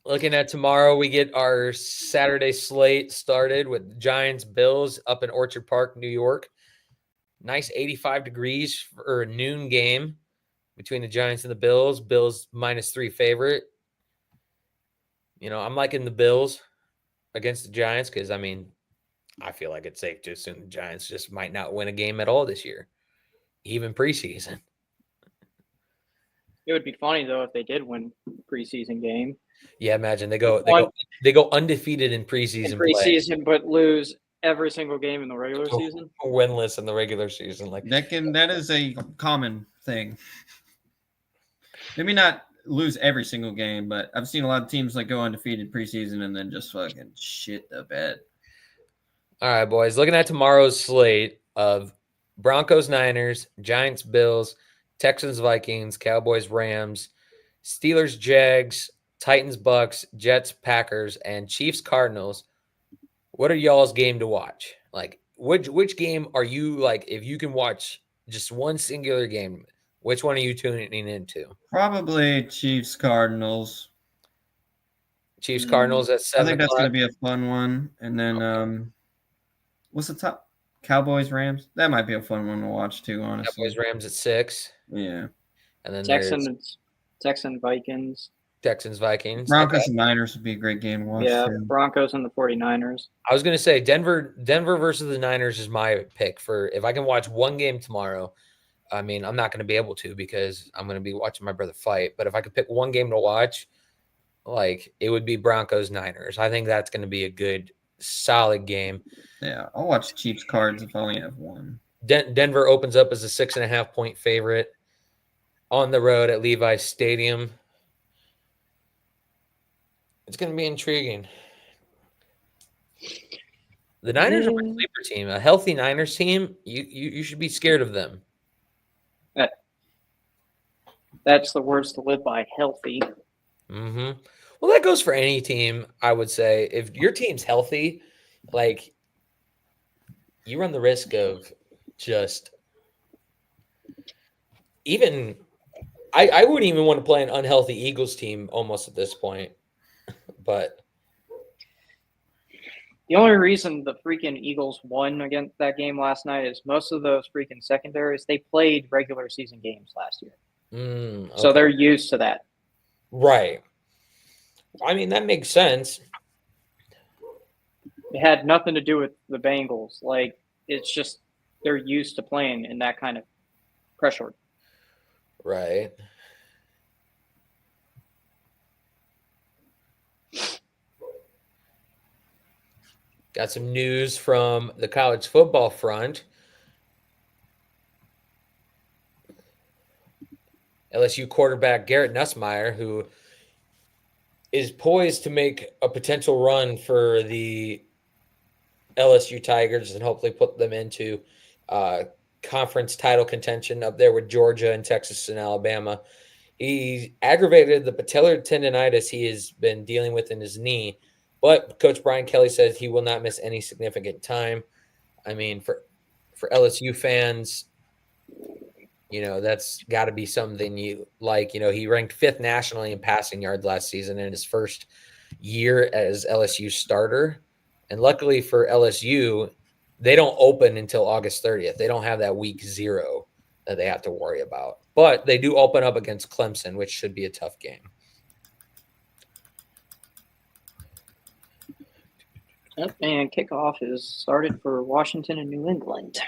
[SPEAKER 1] Looking at tomorrow, we get our Saturday slate started with Giants Bills up in Orchard Park, New York. Nice 85 degrees for a noon game between the Giants and the Bills. Bills -3 favorite. I'm liking the Bills against the Giants because, I feel like it's safe to assume the Giants just might not win a game at all this year, even preseason.
[SPEAKER 2] It would be funny, though, if they did win preseason game.
[SPEAKER 1] Yeah, imagine they go undefeated in preseason play,
[SPEAKER 2] but lose every single game in the regular season.
[SPEAKER 1] Winless in the regular season,
[SPEAKER 3] that is a common thing. Maybe not lose every single game, but I've seen a lot of teams go undefeated preseason and then just fucking shit the bed.
[SPEAKER 1] All right, boys. Looking at tomorrow's slate of Broncos, Niners, Giants, Bills, Texans, Vikings, Cowboys, Rams, Steelers, Jags, Titans, Bucks, Jets, Packers, and Chiefs, Cardinals. What are y'all's game to watch? Which game are you if you can watch just one singular game, which one are you tuning into?
[SPEAKER 3] Probably Chiefs, Cardinals.
[SPEAKER 1] Chiefs, Cardinals at 7
[SPEAKER 3] I think that's going to be a fun one. And then what's the top? Cowboys, Rams? That might be a fun one to watch too, honestly.
[SPEAKER 1] Cowboys, Rams at 6.
[SPEAKER 3] Yeah.
[SPEAKER 1] And then
[SPEAKER 2] Texans, Vikings.
[SPEAKER 1] Texans, Vikings.
[SPEAKER 3] Broncos and Niners would be a great game to watch.
[SPEAKER 2] Yeah, too. Broncos and the 49ers.
[SPEAKER 1] I was going to say Denver versus the Niners is my pick for if I can watch one game tomorrow. I'm not going to be able to because I'm going to be watching my brother fight. But if I could pick one game to watch, it would be Broncos, Niners. I think that's going to be a good, solid game.
[SPEAKER 3] Yeah, I'll watch Chiefs Cards if I only have one.
[SPEAKER 1] Denver opens up as a 6.5 point favorite on the road at Levi's Stadium. It's going to be intriguing. The Niners are my sleeper team. A healthy Niners team, you should be scared of them.
[SPEAKER 2] That's the words to live by, healthy.
[SPEAKER 1] Mm-hmm. Well, that goes for any team, I would say. If your team's healthy, like you run the risk of just even I wouldn't even want to play an unhealthy Eagles team almost at this point. But
[SPEAKER 2] The only reason the freaking Eagles won against that game last night is most of those freaking secondaries, they played regular season games last year. So they're used to that.
[SPEAKER 1] Right. I mean, that makes sense.
[SPEAKER 2] It had nothing to do with the Bengals. Like, it's just they're used to playing in that kind of pressure.
[SPEAKER 1] Right. Got some news from the college football front. LSU quarterback Garrett Nussmeier, who is poised to make a potential run for the LSU Tigers and hopefully put them into conference title contention up there with Georgia and Texas and Alabama. He aggravated the patellar tendonitis he has been dealing with in his knee, but Coach Brian Kelly says he will not miss any significant time. I mean, for LSU fans, that's got to be something you like. He ranked 5th nationally in passing yards last season in his first year as LSU starter. And luckily for LSU, they don't open until August 30th. They don't have that week 0 that they have to worry about. But they do open up against Clemson, which should be a tough game.
[SPEAKER 2] And kickoff is started for Washington and New England.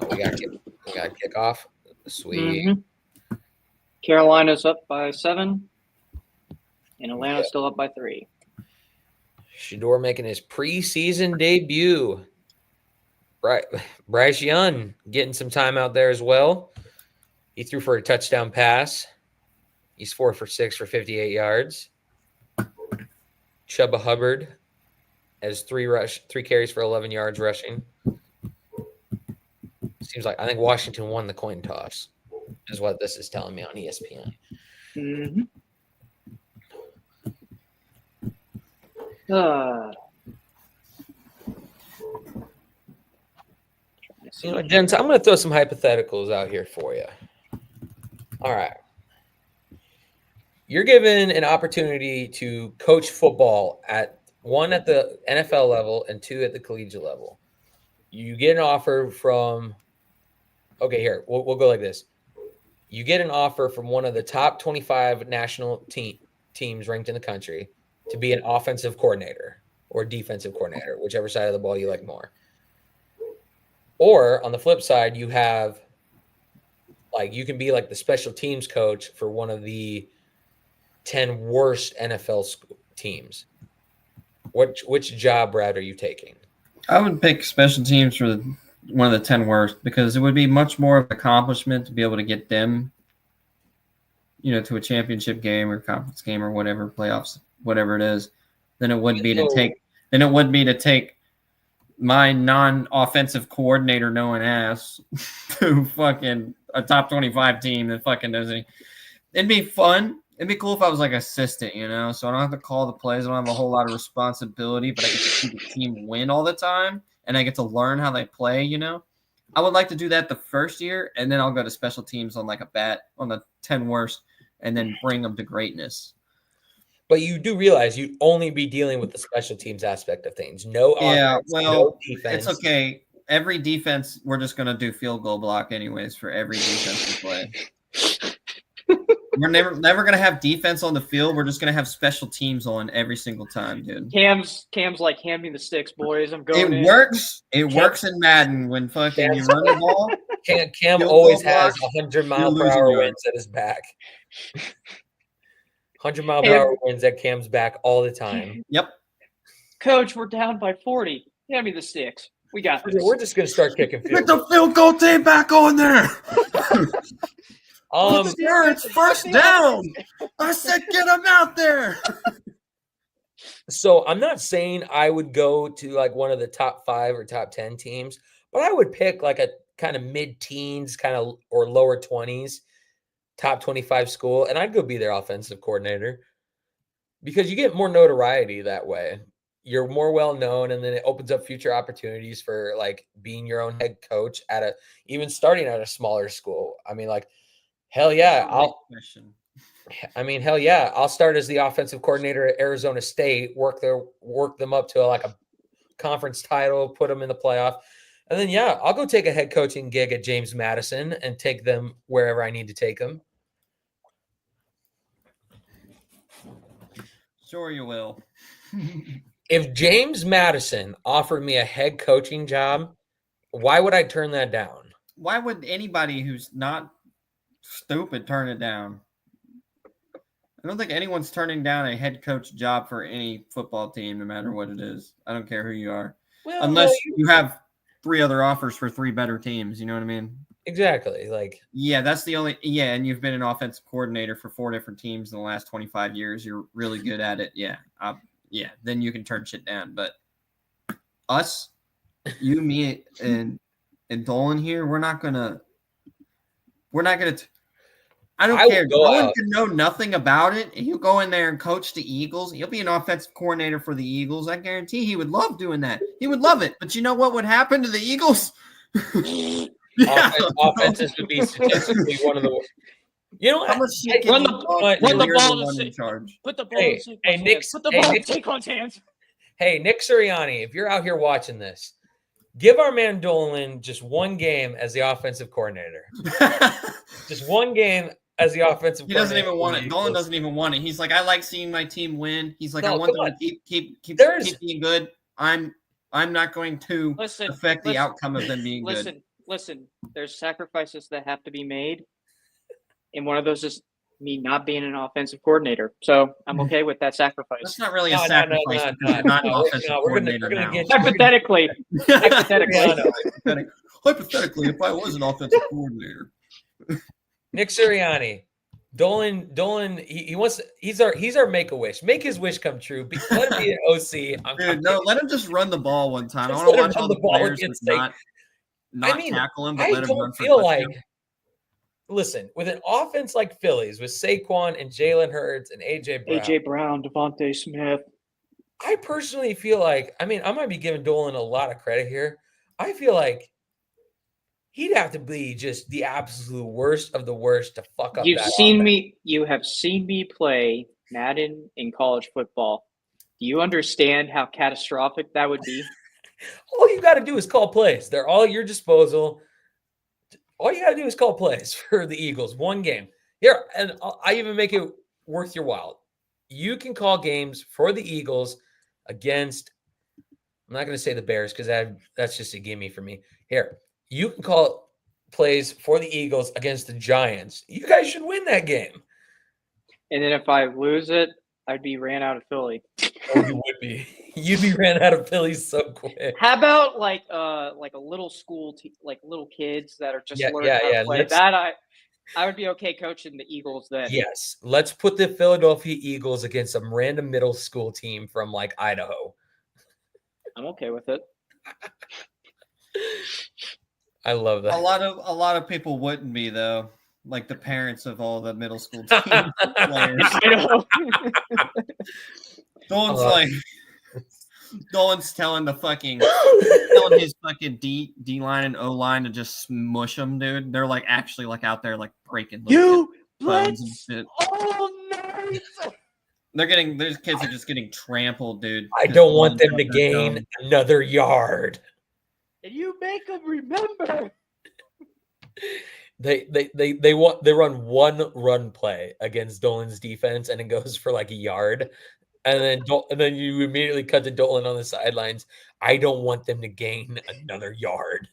[SPEAKER 1] We got kickoff. Sweet.
[SPEAKER 2] Mm-hmm. Carolina's up by 7, and Atlanta's still up by 3.
[SPEAKER 1] Shador making his preseason debut. Bryce Young getting some time out there as well. He threw for a touchdown pass. He's 4 for 6 for 58 yards. Chuba Hubbard has 3 carries for 11 yards rushing. Seems like I think Washington won the coin toss, is what this is telling me on ESPN.
[SPEAKER 2] Mm-hmm.
[SPEAKER 1] Gents, I'm going to throw some hypotheticals out here for you. All right. You're given an opportunity to coach football at 1 at the NFL level and 2 at the collegiate level. You get an offer from okay, here, we'll go like this. You get an offer from one of the top 25 national teams ranked in the country to be an offensive coordinator or defensive coordinator, whichever side of the ball you like more. Or on the flip side, you have you can be like the special teams coach for one of the 10 worst NFL teams. Which job route are you taking?
[SPEAKER 3] I would pick special teams for one of the 10 worst because it would be much more of an accomplishment to be able to get them, to a championship game or conference game or whatever, playoffs, whatever it is, than it would be to take my non-offensive coordinator knowing ass to fucking a top 25 team that fucking doesn't. It'd be fun. It'd be cool if I was like assistant, so I don't have to call the plays. I don't have a whole lot of responsibility, but I get to see the team win all the time. And I get to learn how they play, I would like to do that the first year, and then I'll go to special teams on like a bat on the 10 worst and then bring them to greatness.
[SPEAKER 1] But you do realize you'd only be dealing with the special teams aspect of things. No offense, no defense.
[SPEAKER 3] It's okay. Every defense, we're just going to do field goal block anyways for every defensive play. We're never going to have defense on the field. We're just going to have special teams on every single time, dude.
[SPEAKER 2] Cam's like, hand me the sticks, boys. I'm going.
[SPEAKER 3] It works. It works in Madden when fucking you run the ball.
[SPEAKER 1] Cam always has 100-mile-per-hour winds at his back. 100-mile-per-hour winds at Cam's back all the time.
[SPEAKER 3] Yep.
[SPEAKER 2] Coach, we're down by 40. Hand me the sticks. We got this.
[SPEAKER 1] We're just going to start kicking field.
[SPEAKER 3] Get the field goal team back on there. Sure, it's first down. I said get them out there.
[SPEAKER 1] So I'm not saying I would go to like one of the top 5 or top 10 teams, but I would pick like a kind of mid-teens or lower 20s, top 25 school, and I'd go be their offensive coordinator. because you get more notoriety that way. You're more well known, and then it opens up future opportunities for like being your own head coach at even starting at a smaller school. I mean, like, hell yeah, I'll start as the offensive coordinator at Arizona State, work them up to like a conference title, put them in the playoff. And then, yeah, I'll go take a head coaching gig at James Madison and take them wherever I need to take them.
[SPEAKER 3] Sure you will.
[SPEAKER 1] If James Madison offered me a head coaching job, why would I turn that down?
[SPEAKER 3] Why would anybody who's not stupid turn it down? I don't think anyone's turning down a head coach job for any football team, no matter what it is. I don't care who you are. Well, unless you have 3 other offers for 3 better teams. You know what I mean?
[SPEAKER 1] Exactly. Like,
[SPEAKER 3] yeah, that's the only. Yeah, and you've been an offensive coordinator for 4 different teams in the last 25 years. You're really good at it. Yeah, then you can turn shit down. But us, you, me, and Dolan here, we're not gonna. I don't care. Dolan can know nothing about it. He'll go in there and coach the Eagles. He'll be an offensive coordinator for the Eagles. I guarantee he would love doing that. He would love it. But you know what would happen to the Eagles?
[SPEAKER 1] Offenses would be statistically one of the worst. You know what?
[SPEAKER 2] How much shit can put the ball in charge? Put the ball in Saquon's hands.
[SPEAKER 1] Hey, Nick Sirianni, if you're out here watching this, give our man Dolan just one game as the offensive coordinator. Just one game as the offensive coordinator.
[SPEAKER 3] He doesn't even want it. Dolan doesn't even want it. He's like, I like seeing my team win. He's like, I want them to keep being good. I'm not going to affect the outcome of them being good.
[SPEAKER 2] Listen, there's sacrifices that have to be made. And one of those is me not being an offensive coordinator. So I'm okay with that sacrifice.
[SPEAKER 3] That's not really a sacrifice. Not an offensive coordinator now.
[SPEAKER 2] Hypothetically.
[SPEAKER 3] Hypothetically, if I was an offensive coordinator.
[SPEAKER 1] Nick Sirianni. Dolan, he wants. He's our make-a-wish. Make his wish come true. Let him be an OC.
[SPEAKER 3] Let him just run the ball one time. I want to watch all the players not tackle him, but let him run for touchdown.
[SPEAKER 1] Listen, with an offense like Phillies, with Saquon and Jalen Hurts and AJ
[SPEAKER 2] Brown, Devontae Smith,
[SPEAKER 1] I personally feel like, I might be giving Dolan a lot of credit here. I feel like he'd have to be just the absolute worst of the worst to fuck up. You have seen
[SPEAKER 2] me play Madden in college football. Do you understand how catastrophic that would be?
[SPEAKER 1] All you got to do is call plays. They're all at your disposal. All you got to do is call plays for the Eagles. One game. Here, and I even make it worth your while. You can call games for the Eagles against, I'm not going to say the Bears because that's just a gimme for me. Here, you can call plays for the Eagles against the Giants. You guys should win that game.
[SPEAKER 2] And then if I lose it, I'd be ran out of Philly.
[SPEAKER 1] Oh, you would be. You'd be ran out of Philly so quick.
[SPEAKER 2] How about like a little school, like little kids that are just learning how to play? That I would be okay coaching the Eagles then.
[SPEAKER 1] Yes, let's put the Philadelphia Eagles against some random middle school team from like Idaho.
[SPEAKER 2] I'm okay with it.
[SPEAKER 1] I love that.
[SPEAKER 3] A lot of people wouldn't be though. Like the parents of all the middle school team players.
[SPEAKER 2] I know.
[SPEAKER 3] Dolan's telling his fucking D line and O line to just smush them, dude. They're like actually like out there like breaking bones and shit.
[SPEAKER 2] Oh, nice.
[SPEAKER 3] Those kids are just getting trampled, dude.
[SPEAKER 1] I don't want them to gain another yard.
[SPEAKER 2] And you make them remember.
[SPEAKER 1] They run one run play against Dolan's defense, and it goes for like a yard, and then you immediately cut to Dolan on the sidelines. I don't want them to gain another yard.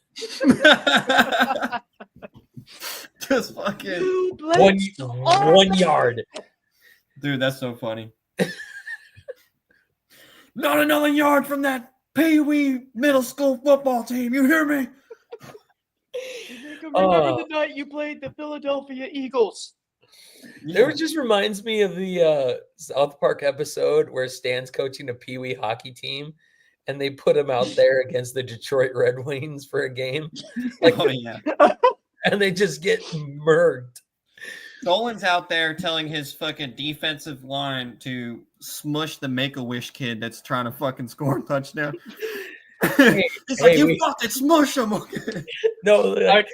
[SPEAKER 3] Just fucking
[SPEAKER 1] one yard,
[SPEAKER 3] dude. That's so funny. Not another yard from that Pee-wee middle school football team. You hear me?
[SPEAKER 2] Remember the night you played the Philadelphia Eagles?
[SPEAKER 1] It just reminds me of the South Park episode where Stan's coaching a Pee-wee hockey team, and they put him out there against the Detroit Red Wings for a game. And they just get murked.
[SPEAKER 3] Dolan's out there telling his fucking defensive line to smush the Make-A-Wish kid that's trying to fucking score a touchdown. He's like, you fucking smush him.
[SPEAKER 1] No, like,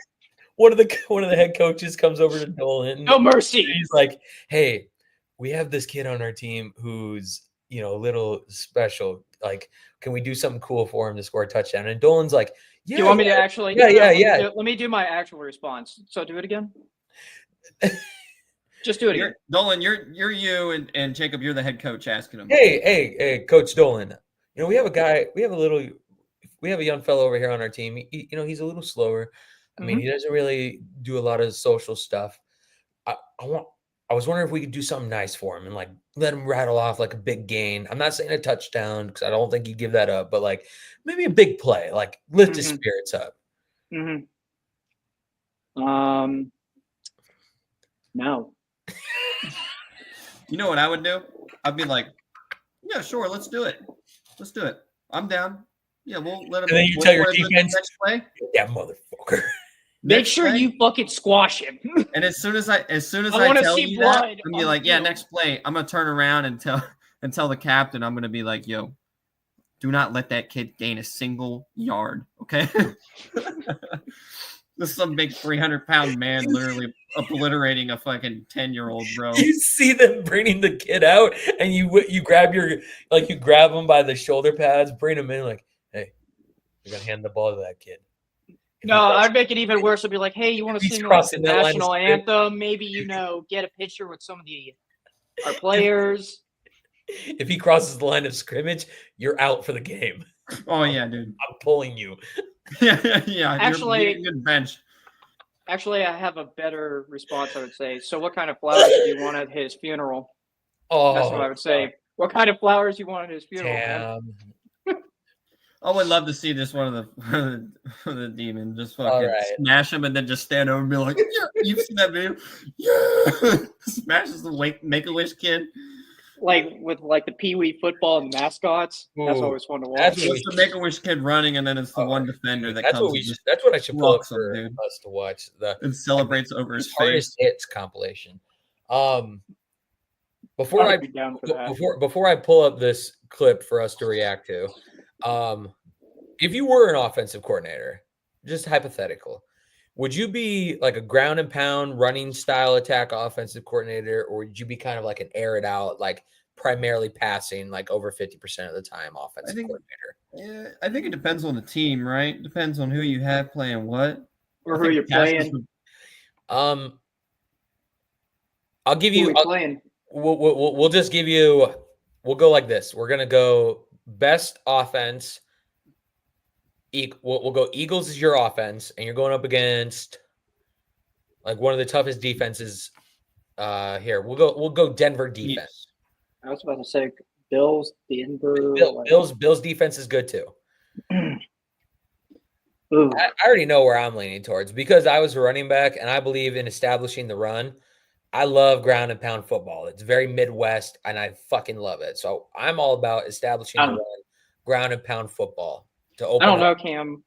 [SPEAKER 1] one of the head coaches comes over to Dolan.
[SPEAKER 2] No mercy.
[SPEAKER 1] He's like, hey, we have this kid on our team who's, a little special. Like, can we do something cool for him to score a touchdown? And Dolan's like, yeah.
[SPEAKER 2] Do you want me to actually?
[SPEAKER 1] Yeah.
[SPEAKER 2] Let me do my actual response. So do it again. Just do it again.
[SPEAKER 3] Dolan, you're you and Jacob, you're the head coach asking him.
[SPEAKER 1] Hey, Coach Dolan. We have a young fellow over here on our team. He's a little slower. I mean, he doesn't really do a lot of social stuff. I was wondering if we could do something nice for him and like let him rattle off like a big gain. I'm not saying a touchdown because I don't think he'd give that up, but like maybe a big play, like lift his spirits up.
[SPEAKER 2] No.
[SPEAKER 3] You know what I would do? I'd be like, yeah, sure, let's do it. I'm down. Yeah, we'll let him.
[SPEAKER 1] And then you tell your defense,
[SPEAKER 3] next play.
[SPEAKER 1] Yeah, motherfucker.
[SPEAKER 2] Make sure you fucking squash him.
[SPEAKER 3] And as soon as I
[SPEAKER 2] want to
[SPEAKER 3] tell
[SPEAKER 2] see
[SPEAKER 3] you
[SPEAKER 2] blood.
[SPEAKER 3] that, I'm gonna be like, yeah, next play. I'm gonna turn around and tell the captain. I'm gonna be like, yo, do not let that kid gain a single yard. Okay. This is some big 300-pound man literally obliterating a fucking 10-year-old, bro.
[SPEAKER 1] You see them bringing the kid out, and you grab you grab him by the shoulder pads, bring him in, like, hey, you're gonna hand the ball to that kid.
[SPEAKER 2] No, I'd make it even worse. I'd be like, hey, you want to sing the national anthem? Maybe, get a picture with some of our players.
[SPEAKER 1] If he crosses the line of scrimmage, you're out for the game.
[SPEAKER 3] Oh, yeah, dude.
[SPEAKER 1] I'm pulling you.
[SPEAKER 3] Yeah.
[SPEAKER 2] Actually,
[SPEAKER 3] you're good bench.
[SPEAKER 2] Actually, I have a better response, I would say. So what kind of flowers do you want at his funeral?
[SPEAKER 1] Oh,
[SPEAKER 2] that's what I would say. What kind of flowers you want at his funeral?
[SPEAKER 1] Damn.
[SPEAKER 3] I would love to see this one of the demon just fucking smash him and then just stand over and be like, yeah, you've seen that video? Yeah. Smashes the Make-A-Wish kid.
[SPEAKER 2] Like with the Pee-wee football and mascots.
[SPEAKER 3] Ooh,
[SPEAKER 2] that's always fun to watch.
[SPEAKER 3] That's the Make-A-Wish kid running, and then it's the one defender that comes.
[SPEAKER 1] That's what I should pull up for us to watch.
[SPEAKER 3] And celebrates over his
[SPEAKER 1] hardest hits compilation. Before I pull up this clip for us to react to, if you were an offensive coordinator, just hypothetical, would you be like a ground and pound running style attack offensive coordinator, or would you be kind of like an air it out, like primarily passing, like over 50% of the time offensive coordinator?
[SPEAKER 3] Yeah, I think it depends on the team, right? Depends on who you have playing what.
[SPEAKER 2] Or who you're playing.
[SPEAKER 1] I'll give you. We'll just give you. We'll go like this. We're gonna go best offense. We'll go Eagles is your offense, and you're going up against like one of the toughest defenses here. We'll go Denver defense.
[SPEAKER 2] I was about to say Bills, Denver.
[SPEAKER 1] Bills defense is good too. I already know where I'm leaning towards because I was a running back, and I believe in establishing the run. I love ground and pound football. It's very Midwest, and I fucking love it. So I'm all about establishing the run, ground and pound football. I
[SPEAKER 2] don't know, Cam.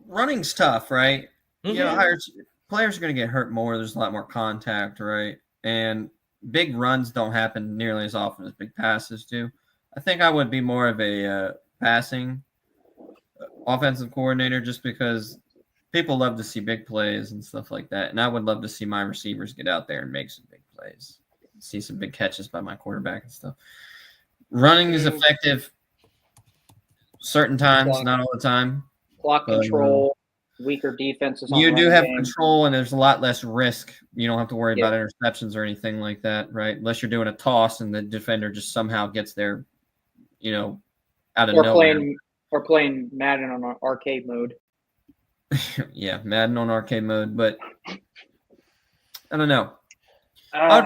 [SPEAKER 3] Running's tough, right? Mm-hmm. Players are going to get hurt more. There's a lot more contact, right? And big runs don't happen nearly as often as big passes do. I think I would be more of a passing offensive coordinator just because people love to see big plays and stuff like that. And I would love to see my receivers get out there and make some big plays, see some big catches by my quarterback and stuff. Running is effective certain times, not all the time.
[SPEAKER 2] Clock control, weaker defenses.
[SPEAKER 3] You do have control, and there's a lot less risk. You don't have to worry about interceptions or anything like that, right? Unless you're doing a toss and the defender just somehow gets there, out of nowhere.
[SPEAKER 2] Or playing Madden on arcade mode.
[SPEAKER 3] Yeah, Madden on arcade mode, but I don't know. I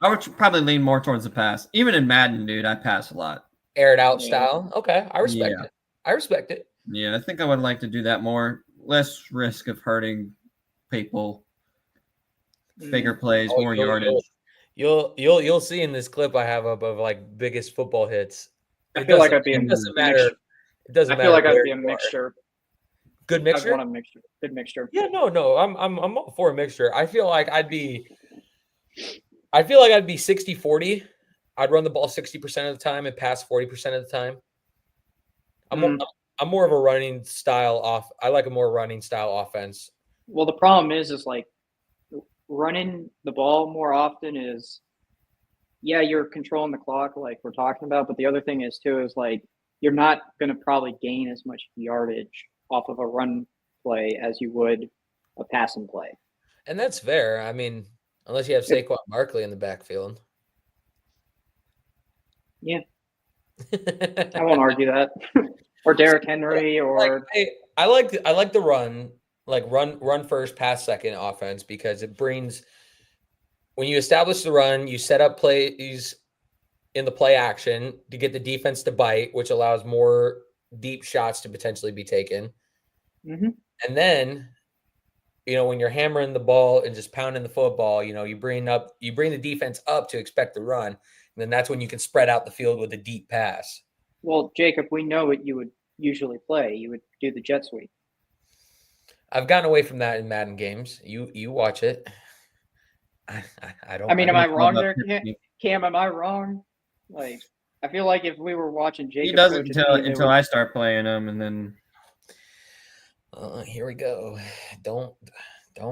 [SPEAKER 3] would probably lean more towards the pass. Even in Madden, dude, I pass a lot.
[SPEAKER 1] Air it out style. Okay, I respect it. I respect it.
[SPEAKER 3] Yeah, I think I would like to do that more. Less risk of hurting people. Bigger plays, more yardage.
[SPEAKER 1] You'll see in this clip I have up of like biggest football hits.
[SPEAKER 2] I feel like I'd be
[SPEAKER 1] It doesn't matter. It doesn't matter.
[SPEAKER 2] I feel like I'd be a mixture.
[SPEAKER 1] Good mixture.
[SPEAKER 2] I'd want a mixture. Good mixture.
[SPEAKER 1] Yeah, no. I'm all for a mixture. I feel like I'd be 60-40. I'd run the ball 60% of the time and pass 40% of the time. I'm more of a running style off. I like a more running style offense.
[SPEAKER 2] Well, the problem is like running the ball more often is, yeah, you're controlling the clock like we're talking about, but the other thing is too is like you're not going to probably gain as much yardage off of a run play as you would a passing play.
[SPEAKER 1] And that's fair. I mean, unless you have Saquon Barkley in the backfield.
[SPEAKER 2] Yeah. I won't argue that. Or Derrick Henry or
[SPEAKER 1] I like the run, like run first, pass second offense, because it brings, when you establish the run, you set up plays in the play action to get the defense to bite, which allows more deep shots to potentially be taken.
[SPEAKER 2] Mm-hmm.
[SPEAKER 1] And then, when you're hammering the ball and just pounding the football, you bring the defense up to expect the run. And then that's when you can spread out the field with a deep pass.
[SPEAKER 2] Well, Jacob, we know what you would usually play. You would do the jet sweep.
[SPEAKER 1] I've gotten away from that in Madden games. You watch it. I don't.
[SPEAKER 2] I mean, am I wrong there, Cam? Am I wrong? Like, I feel like if we were watching Jacob,
[SPEAKER 3] he doesn't until I start playing him, and then.
[SPEAKER 1] Here we go. Don't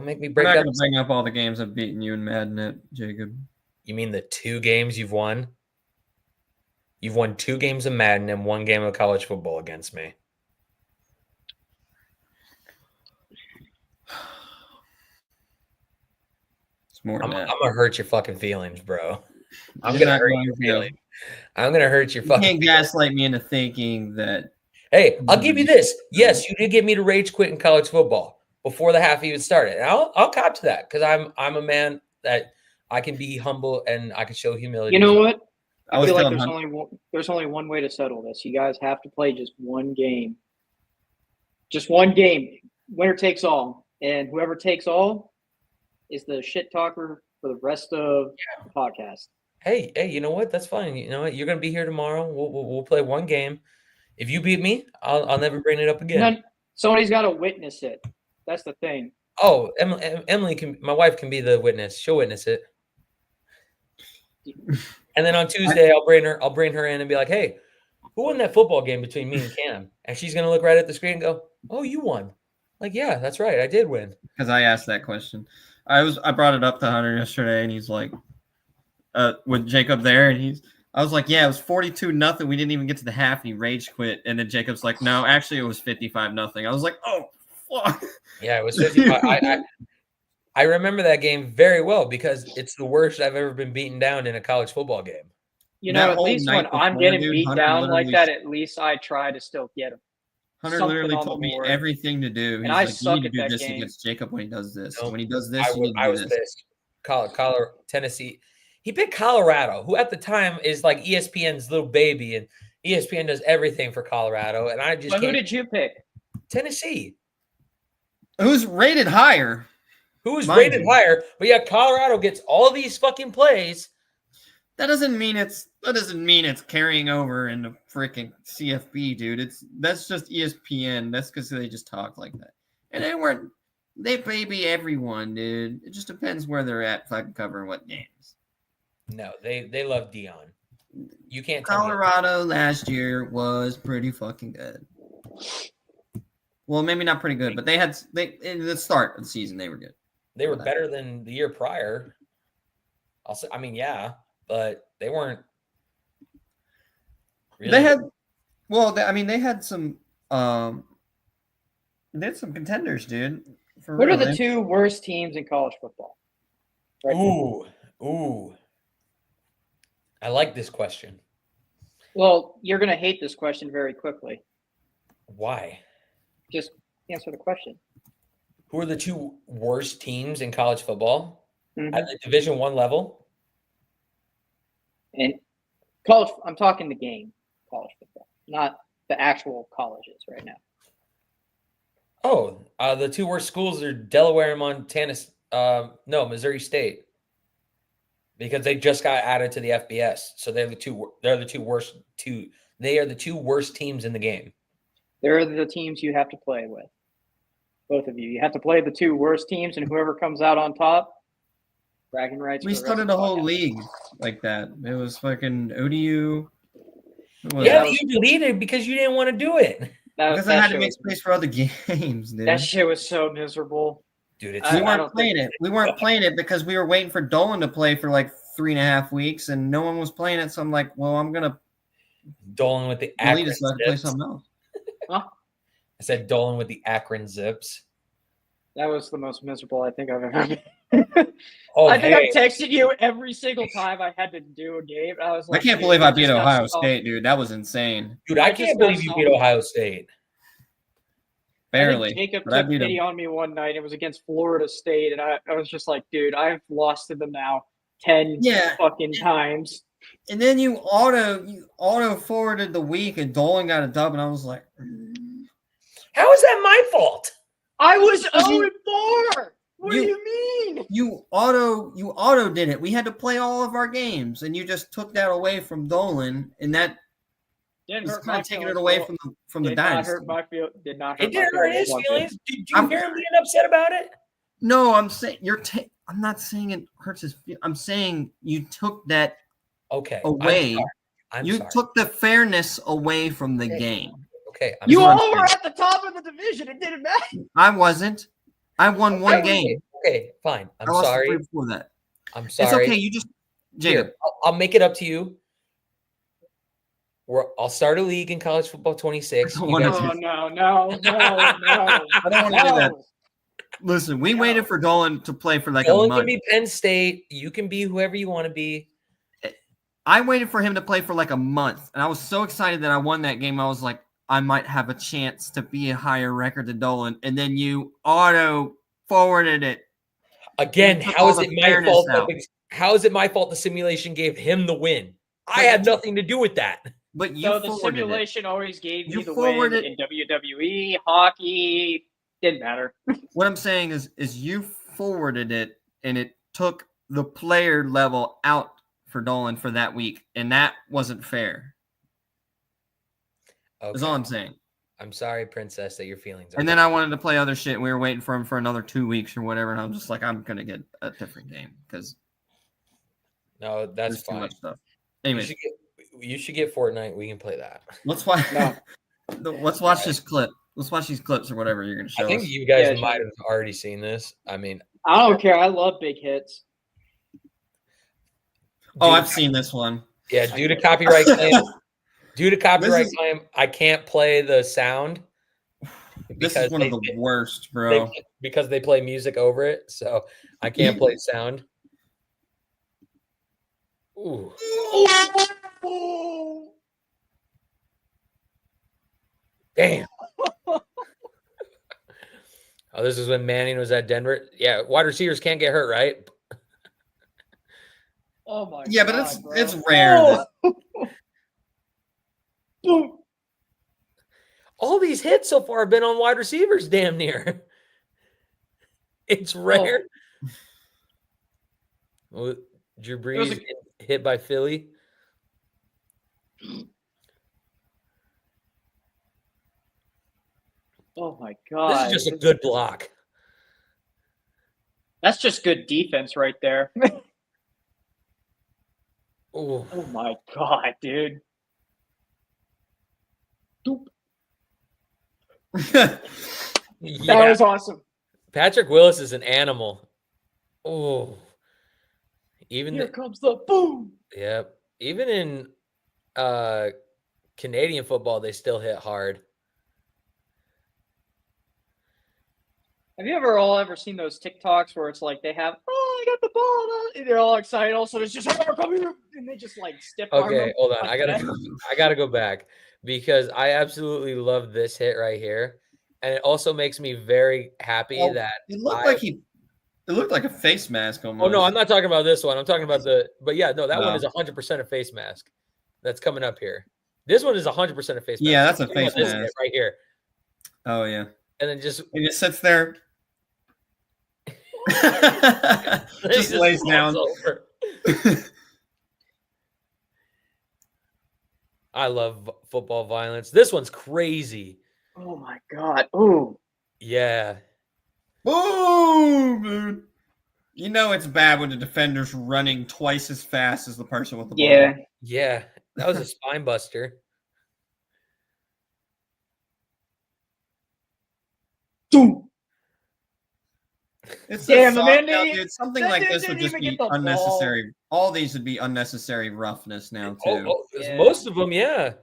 [SPEAKER 1] make me break.
[SPEAKER 3] I'm not going to bring up all the games I've beaten you in Madden at, Jacob.
[SPEAKER 1] You mean the 2 games you've won? You've won 2 games of Madden and 1 game of college football against me.
[SPEAKER 3] It's more than that.
[SPEAKER 1] I'm gonna hurt your fucking feelings, bro. I'm gonna hurt your feelings. I'm gonna hurt your fucking.
[SPEAKER 3] You can't gaslight me into thinking that.
[SPEAKER 1] Hey, I'll give you this. Yes, you did get me to rage quit in college football before the half even started. And I'll cop to that because I'm a man that I can be humble and I can show humility.
[SPEAKER 2] You know what?
[SPEAKER 3] I
[SPEAKER 2] feel like there's only one way to settle this. You guys have to play just one game. Just one game. Winner takes all. And whoever takes all is the shit talker for the rest of the podcast.
[SPEAKER 1] Hey, you know what? That's fine. You know what? You're gonna be here tomorrow. We'll play one game. If you beat me, I'll never bring it up again.
[SPEAKER 2] Somebody's got to witness it. That's the thing.
[SPEAKER 1] Oh, Emily my wife can be the witness. She'll witness it. And then on Tuesday, I'll bring her in and be like, "Hey, who won that football game between me and Cam?" And she's gonna look right at the screen and go, "Oh, you won." Like, yeah, that's right, I did win.
[SPEAKER 3] Because I asked that question. I brought it up to Hunter yesterday, and he's like, with Jacob there, and I was like, yeah, it was 42-0. We didn't even get to the half, and he rage quit. And then Jacob's like, no, actually, it was 55-0. I was like, oh, fuck.
[SPEAKER 1] Yeah, it was 55. I remember that game very well because it's the worst I've ever been beaten down in a college football game.
[SPEAKER 2] At least when I'm getting beat down like that, at least I try to still get him.
[SPEAKER 3] Hunter literally told me everything to do. He's
[SPEAKER 2] like,
[SPEAKER 3] you need to do this against Jacob when he does this. When he does this, you need to do this.
[SPEAKER 1] Pissed. Colorado, Tennessee. He picked Colorado, who at the time is like ESPN's little baby, and ESPN does everything for Colorado. And I just
[SPEAKER 2] who did you pick?
[SPEAKER 1] Tennessee.
[SPEAKER 3] Who's rated higher?
[SPEAKER 1] Who's rated higher? But yeah, Colorado gets all these fucking plays.
[SPEAKER 3] That doesn't mean it's carrying over into freaking CFB, dude. That's just ESPN. That's because they just talk like that. And they baby everyone, dude. It just depends where they're at fucking covering what games.
[SPEAKER 1] No, they love Dion. You can't.
[SPEAKER 3] Colorado last year was pretty fucking good. Well, maybe not pretty good, but in the start of the season they were good.
[SPEAKER 1] They were better than the year prior. Yeah, but they weren't. Really
[SPEAKER 3] they had some. They had some contenders, dude.
[SPEAKER 2] What are the 2 worst teams in college football?
[SPEAKER 1] Right Ooh. I like this question.
[SPEAKER 2] Well, you're going to hate this question very quickly.
[SPEAKER 1] Why?
[SPEAKER 2] Just answer the question.
[SPEAKER 1] Who are the 2 worst teams in college football
[SPEAKER 2] at
[SPEAKER 1] the Division I level?
[SPEAKER 2] And college, I'm talking the game, college football, not the actual colleges right now.
[SPEAKER 1] Oh, the 2 worst schools are Delaware and Montana. Missouri State. Because they just got added to the FBS, so they're the 2 worst. They are the 2 worst teams in the game.
[SPEAKER 2] They're the teams you have to play with. Both of you. You have to play the two worst teams, and whoever comes out on top, bragging rights.
[SPEAKER 3] We
[SPEAKER 2] for the rest
[SPEAKER 3] started
[SPEAKER 2] of
[SPEAKER 3] the
[SPEAKER 2] the
[SPEAKER 3] whole
[SPEAKER 2] podcast.
[SPEAKER 3] league like that. It was fucking ODU. What was
[SPEAKER 1] Yeah,
[SPEAKER 3] it?
[SPEAKER 1] but you deleted because you didn't want to do it.
[SPEAKER 3] Because I had to make space for other games, dude.
[SPEAKER 2] That shit was so miserable.
[SPEAKER 1] Dude, it's
[SPEAKER 3] We
[SPEAKER 2] I
[SPEAKER 3] weren't
[SPEAKER 2] don't
[SPEAKER 3] playing
[SPEAKER 2] think-
[SPEAKER 3] it. We weren't playing it because we were waiting for Dolan to play for like 3.5 weeks, and no one was playing it. So I'm like, well, I'm gonna
[SPEAKER 1] Dolan with the
[SPEAKER 3] delete
[SPEAKER 1] Akron
[SPEAKER 3] it so I can play
[SPEAKER 1] zips.
[SPEAKER 3] something else.
[SPEAKER 1] I said Dolan with the Akron zips.
[SPEAKER 2] That was the most miserable I think I've ever been.
[SPEAKER 1] Oh,
[SPEAKER 2] I think
[SPEAKER 1] hey.
[SPEAKER 2] I texted you every single time I had to do a game. I was
[SPEAKER 3] I
[SPEAKER 2] like,
[SPEAKER 3] can't
[SPEAKER 2] dude,
[SPEAKER 3] believe I
[SPEAKER 2] just
[SPEAKER 3] beat
[SPEAKER 2] got
[SPEAKER 3] Ohio
[SPEAKER 2] stomped.
[SPEAKER 3] State, dude. That was insane.
[SPEAKER 1] Dude, I
[SPEAKER 2] just
[SPEAKER 1] can't
[SPEAKER 2] got
[SPEAKER 1] believe you beat
[SPEAKER 2] stomped.
[SPEAKER 1] Ohio State.
[SPEAKER 2] I
[SPEAKER 3] Barely.
[SPEAKER 2] think Jacob
[SPEAKER 3] but I
[SPEAKER 2] took
[SPEAKER 3] beat
[SPEAKER 2] pity
[SPEAKER 3] him.
[SPEAKER 2] on me one night. It was against Florida State, and I was just like, dude, I've lost to them now 10
[SPEAKER 3] Yeah.
[SPEAKER 2] fucking times.
[SPEAKER 3] And then you auto forwarded the week, and Dolan got a dub, and I was like,
[SPEAKER 1] How is that my fault?
[SPEAKER 2] I was
[SPEAKER 3] you-
[SPEAKER 2] 0-4. What do
[SPEAKER 3] you-
[SPEAKER 2] you mean?
[SPEAKER 3] you auto did it. We had to play all of our games, and you just took that away from Dolan, and that
[SPEAKER 2] Didn't
[SPEAKER 3] was
[SPEAKER 2] hurt
[SPEAKER 3] kind
[SPEAKER 2] my
[SPEAKER 3] of taking it
[SPEAKER 2] feelings,
[SPEAKER 3] away
[SPEAKER 2] Will.
[SPEAKER 3] from the
[SPEAKER 2] Did not
[SPEAKER 3] dynasty.
[SPEAKER 2] hurt my feel. Did not hurt
[SPEAKER 1] It
[SPEAKER 2] my
[SPEAKER 1] didn't hurt his
[SPEAKER 2] one bit.
[SPEAKER 1] feelings. Did you
[SPEAKER 3] I'm-
[SPEAKER 1] hear him being upset about it?
[SPEAKER 3] No, I'm saying I'm not saying it hurts his feelings. I'm saying you took that
[SPEAKER 1] Okay.
[SPEAKER 3] away.
[SPEAKER 1] I'm
[SPEAKER 3] You
[SPEAKER 1] sorry.
[SPEAKER 3] took the fairness away from the game.
[SPEAKER 1] Okay. I'm
[SPEAKER 2] You
[SPEAKER 1] sorry.
[SPEAKER 2] all were at the top of the division. It didn't matter.
[SPEAKER 3] I wasn't. I won one
[SPEAKER 1] Okay,
[SPEAKER 3] game.
[SPEAKER 1] Okay, fine. I'm
[SPEAKER 3] I lost
[SPEAKER 1] sorry.
[SPEAKER 3] 3 before that.
[SPEAKER 1] I'm
[SPEAKER 3] It's
[SPEAKER 1] sorry.
[SPEAKER 3] okay. You just Jacob.
[SPEAKER 1] Here, I'll make it up to you. I'll start a league in college football 26.
[SPEAKER 3] I don't
[SPEAKER 1] You
[SPEAKER 3] wanna
[SPEAKER 1] guys-
[SPEAKER 3] do-
[SPEAKER 2] No.
[SPEAKER 3] I don't want to do that. Listen, we
[SPEAKER 2] No.
[SPEAKER 3] waited for Dolan to play for like
[SPEAKER 1] Dolan
[SPEAKER 3] a month.
[SPEAKER 1] can be Penn State. You can be whoever you want to be.
[SPEAKER 3] I waited for him to play for like a month, and I was so excited that I won that game. I was like, I might have a chance to be a higher record than Dolan, and then you auto forwarded it.
[SPEAKER 1] Again,
[SPEAKER 3] You took
[SPEAKER 1] how
[SPEAKER 3] all
[SPEAKER 1] is
[SPEAKER 3] the
[SPEAKER 1] it my
[SPEAKER 3] fairness
[SPEAKER 1] fault?
[SPEAKER 3] out.
[SPEAKER 1] How is it my fault the simulation gave him the win? I
[SPEAKER 3] But
[SPEAKER 1] had
[SPEAKER 3] you-
[SPEAKER 1] nothing to do with that.
[SPEAKER 3] But you
[SPEAKER 2] So the
[SPEAKER 3] forwarded it.
[SPEAKER 2] simulation always gave
[SPEAKER 3] You
[SPEAKER 2] me the
[SPEAKER 3] forwarded-
[SPEAKER 2] win in WWE, hockey. Didn't matter.
[SPEAKER 3] What I'm saying is you forwarded it, and it took the player level out for Dolan for that week, and that wasn't fair. That's
[SPEAKER 1] Okay.
[SPEAKER 3] all I'm saying.
[SPEAKER 1] I'm sorry, Princess, that your feelings are.
[SPEAKER 3] And then I wanted to play other shit. And we were waiting for him for another 2 weeks or whatever, and I'm just like, I'm gonna get a different game because
[SPEAKER 1] No, that's
[SPEAKER 3] there's too
[SPEAKER 1] fine.
[SPEAKER 3] much stuff.
[SPEAKER 1] You
[SPEAKER 3] Anyways,
[SPEAKER 1] should get Fortnite. We can play that.
[SPEAKER 3] let's watch.
[SPEAKER 2] No.
[SPEAKER 3] Let's watch this clip. Let's watch these clips or whatever you're gonna show
[SPEAKER 1] I think
[SPEAKER 3] us.
[SPEAKER 1] you guys
[SPEAKER 2] Yeah,
[SPEAKER 1] might
[SPEAKER 2] sure.
[SPEAKER 1] have already seen this. I mean,
[SPEAKER 2] I don't care. I love big hits.
[SPEAKER 3] Oh,
[SPEAKER 1] due-
[SPEAKER 3] I've seen this one.
[SPEAKER 1] Yeah, due to copyright claim,
[SPEAKER 3] This is-
[SPEAKER 1] claim, I can't play the sound
[SPEAKER 3] This is one of the worst, bro.
[SPEAKER 1] because they play music over it, so I can't play sound. Ooh, damn. Oh, this is when Manning was at Denver. Yeah, wide receivers can't get hurt, right?
[SPEAKER 2] Oh my
[SPEAKER 3] Yeah, but
[SPEAKER 2] God, bro.
[SPEAKER 3] it's rare.
[SPEAKER 2] Boom.
[SPEAKER 1] All these hits so far have been on wide receivers, damn near. It's rare. Well, Drew
[SPEAKER 2] was
[SPEAKER 1] Brees hit by Philly.
[SPEAKER 2] Oh my God.
[SPEAKER 1] This is just a good block.
[SPEAKER 2] That's just good defense right there.
[SPEAKER 1] Ooh.
[SPEAKER 2] Oh my God, dude. Doop. That
[SPEAKER 1] Yeah.
[SPEAKER 2] was awesome.
[SPEAKER 1] Patrick Willis is an animal. Oh. Even
[SPEAKER 2] Here comes the boom.
[SPEAKER 1] Yep. Even in Canadian football, they still hit hard.
[SPEAKER 2] Have you ever seen those TikToks where it's like they have, I got the ball, and they're all excited. Also, it's just, come here, and they just like stiff arm
[SPEAKER 1] Okay,
[SPEAKER 2] them.
[SPEAKER 1] hold on.
[SPEAKER 2] Like that.
[SPEAKER 1] I gotta go back because I absolutely love this hit right here. And it also makes me very happy
[SPEAKER 3] Oh,
[SPEAKER 1] that
[SPEAKER 3] It looked like a face mask almost.
[SPEAKER 1] oh no, I'm not talking about this one. I'm talking about but yeah, no, that one
[SPEAKER 3] No.
[SPEAKER 1] is 100% a face mask that's coming up here. This one is 100% a face mask.
[SPEAKER 3] Yeah, that's a
[SPEAKER 1] I'm talking
[SPEAKER 3] face
[SPEAKER 1] about this hit
[SPEAKER 3] mask.
[SPEAKER 1] right here.
[SPEAKER 3] Oh yeah.
[SPEAKER 1] And then just
[SPEAKER 3] He just sits there.
[SPEAKER 1] he
[SPEAKER 3] just lays
[SPEAKER 1] falls
[SPEAKER 3] down.
[SPEAKER 1] over. I love football violence. This one's crazy.
[SPEAKER 2] Oh my God. Oh,
[SPEAKER 1] Yeah.
[SPEAKER 3] Boom, dude. You know it's bad when the defender's running twice as fast as the person with the ball.
[SPEAKER 2] Yeah.
[SPEAKER 1] Yeah, that was a spine buster.
[SPEAKER 2] Boom.
[SPEAKER 3] It's
[SPEAKER 2] Damn,
[SPEAKER 3] a
[SPEAKER 2] man,
[SPEAKER 3] dude. Something
[SPEAKER 2] that
[SPEAKER 3] like
[SPEAKER 2] dude
[SPEAKER 3] this would
[SPEAKER 2] didn't
[SPEAKER 3] just
[SPEAKER 2] even
[SPEAKER 3] be
[SPEAKER 2] get the ball.
[SPEAKER 3] unnecessary. All these would be unnecessary roughness now too.
[SPEAKER 2] Yeah.
[SPEAKER 1] Most of them, yeah.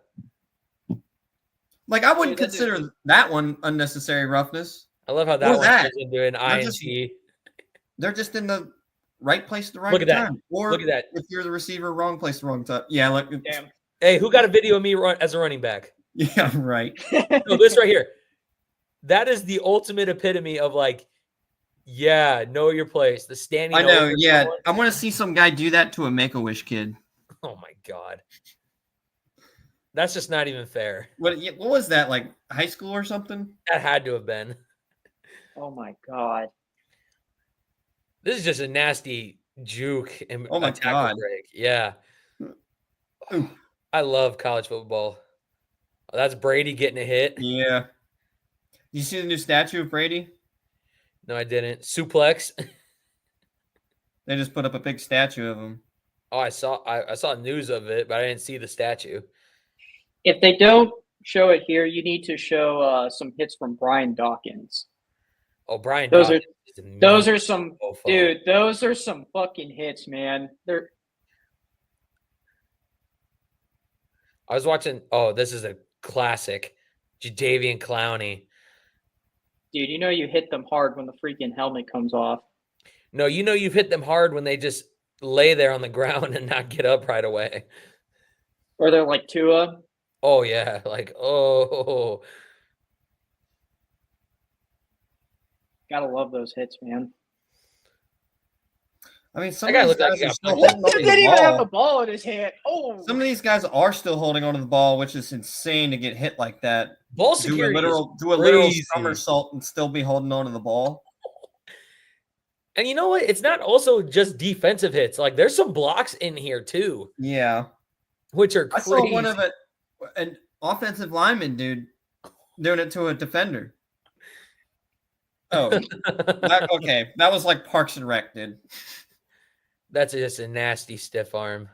[SPEAKER 3] Like I wouldn't
[SPEAKER 2] Dude, that dude-
[SPEAKER 3] consider that one unnecessary roughness.
[SPEAKER 1] I love how
[SPEAKER 3] Or
[SPEAKER 1] that one
[SPEAKER 3] that.
[SPEAKER 1] turns into an
[SPEAKER 3] They're just-
[SPEAKER 1] ING.
[SPEAKER 3] They're just in the right place at the right
[SPEAKER 1] Look at that.
[SPEAKER 3] time. Or
[SPEAKER 1] Look at that.
[SPEAKER 3] if you're the receiver, wrong place, wrong time. Yeah, like
[SPEAKER 2] Damn.
[SPEAKER 1] Hey, who got a video of me as a running back?
[SPEAKER 3] yeah, right.
[SPEAKER 1] No, this right here. That is the ultimate epitome of like, yeah, know your place. The standing.
[SPEAKER 3] I know.
[SPEAKER 1] over
[SPEAKER 3] Yeah,
[SPEAKER 1] someone.
[SPEAKER 3] I want to see some guy do that to a Make-A-Wish kid.
[SPEAKER 1] Oh my god. That's just not even fair.
[SPEAKER 3] What was that, like high school or something?
[SPEAKER 1] That had to have been.
[SPEAKER 2] Oh my god.
[SPEAKER 1] This is just a nasty juke and
[SPEAKER 3] Oh my
[SPEAKER 1] a tackle
[SPEAKER 3] God.
[SPEAKER 1] break. Yeah.
[SPEAKER 3] Ooh.
[SPEAKER 1] I love college football. Oh, that's Brady getting a hit.
[SPEAKER 3] Yeah. You see the new statue of Brady?
[SPEAKER 1] No, I didn't. Suplex.
[SPEAKER 3] They just put up a big statue of him.
[SPEAKER 1] Oh, I saw news of it, but I didn't see the statue.
[SPEAKER 2] If they don't show it here, you need to show some hits from Brian Dawkins.
[SPEAKER 1] Oh, Brian.
[SPEAKER 2] Those
[SPEAKER 1] Dawkins
[SPEAKER 2] are
[SPEAKER 1] is a
[SPEAKER 2] those
[SPEAKER 1] mean
[SPEAKER 2] are some
[SPEAKER 1] mofo.
[SPEAKER 2] dude. Those are some fucking hits, man. They're
[SPEAKER 1] I was watching. Oh, this is a classic. Jadeveon Clowney.
[SPEAKER 2] dude. You know you hit them hard when the freaking helmet comes off.
[SPEAKER 1] No, you know you've hit them hard when they just lay there on the ground and not get up right away.
[SPEAKER 2] Or they're like Tua.
[SPEAKER 1] Oh yeah, like oh.
[SPEAKER 2] Gotta love those hits, man.
[SPEAKER 3] I mean, some
[SPEAKER 1] That guy
[SPEAKER 3] of these
[SPEAKER 1] looked like
[SPEAKER 3] guys
[SPEAKER 1] he
[SPEAKER 3] are
[SPEAKER 1] got
[SPEAKER 3] still
[SPEAKER 1] punched.
[SPEAKER 3] holding on
[SPEAKER 2] He
[SPEAKER 3] to
[SPEAKER 2] didn't
[SPEAKER 3] the
[SPEAKER 2] even have the
[SPEAKER 3] ball.
[SPEAKER 2] ball in his hand. Oh,
[SPEAKER 3] Some of these guys are still holding onto the ball, which is insane to get hit like that.
[SPEAKER 1] Ball
[SPEAKER 3] Do a
[SPEAKER 1] security.
[SPEAKER 3] literal
[SPEAKER 1] crazy.
[SPEAKER 3] somersault and still be holding onto the ball.
[SPEAKER 1] And you know what? It's not also just defensive hits. Like there's some blocks in here too,
[SPEAKER 3] Yeah.
[SPEAKER 1] which are
[SPEAKER 3] I
[SPEAKER 1] crazy.
[SPEAKER 3] saw one of it, an offensive lineman, dude, doing it to a defender. Oh, okay. That was like Parks and Rec, dude.
[SPEAKER 1] That's just a nasty stiff arm.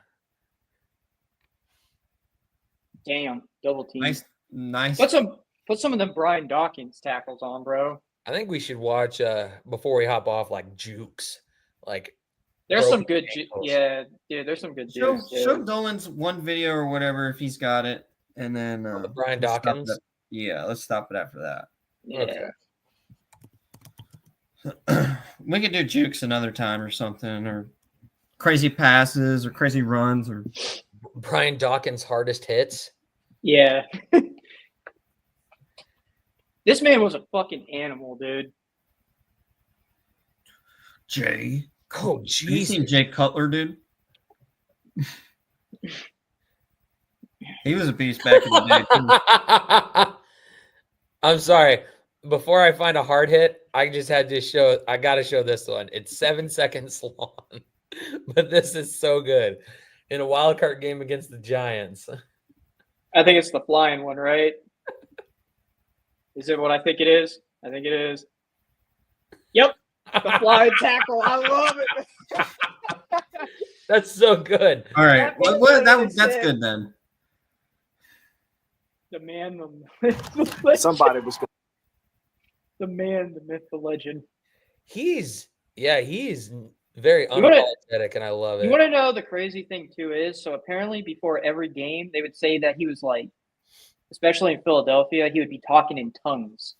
[SPEAKER 2] damn! Double team.
[SPEAKER 3] Nice.
[SPEAKER 2] Put some of them Brian Dawkins tackles on, bro.
[SPEAKER 1] I think we should watch before we hop off like jukes. Like
[SPEAKER 2] There's some
[SPEAKER 1] broken
[SPEAKER 2] good,
[SPEAKER 1] ankles.
[SPEAKER 2] yeah, dude. There's some good
[SPEAKER 3] Show
[SPEAKER 2] dudes. dude.
[SPEAKER 3] Dolan's one video or whatever if he's got it, and then
[SPEAKER 1] the Brian
[SPEAKER 3] let's stop
[SPEAKER 1] Dawkins?
[SPEAKER 3] it. Yeah, let's stop it after that.
[SPEAKER 2] Yeah.
[SPEAKER 1] Okay.
[SPEAKER 3] We could do jukes another time or something, or crazy passes, or crazy runs, or
[SPEAKER 1] Brian Dawkins' hardest hits.
[SPEAKER 2] Yeah. This man was a fucking animal, dude.
[SPEAKER 3] Jay.
[SPEAKER 1] Oh,
[SPEAKER 3] Have you
[SPEAKER 1] Jesus.
[SPEAKER 3] seen Jay Cutler, dude? He was a beast back in the day, too.
[SPEAKER 1] I'm sorry. Before I find a hard hit, I just had to show. I got to show this one. It's 7 seconds long, but this is so good. In a wild card game against the Giants.
[SPEAKER 2] I think it's the flying one, right? Is it what I think it is? I think it is. Yep. The flying tackle. I love it.
[SPEAKER 1] That's so good.
[SPEAKER 3] All right,
[SPEAKER 2] That
[SPEAKER 3] well,
[SPEAKER 2] was
[SPEAKER 3] that's
[SPEAKER 2] sick.
[SPEAKER 3] good then.
[SPEAKER 2] The man, the myth,
[SPEAKER 4] Somebody was going
[SPEAKER 2] the man, the myth, the legend.
[SPEAKER 1] He's very
[SPEAKER 2] You wanna-
[SPEAKER 1] unapologetic, and I love
[SPEAKER 2] You
[SPEAKER 1] it.
[SPEAKER 2] want to know the crazy thing too is? So apparently, before every game, they would say that he was like, especially in Philadelphia, he would be talking in tongues.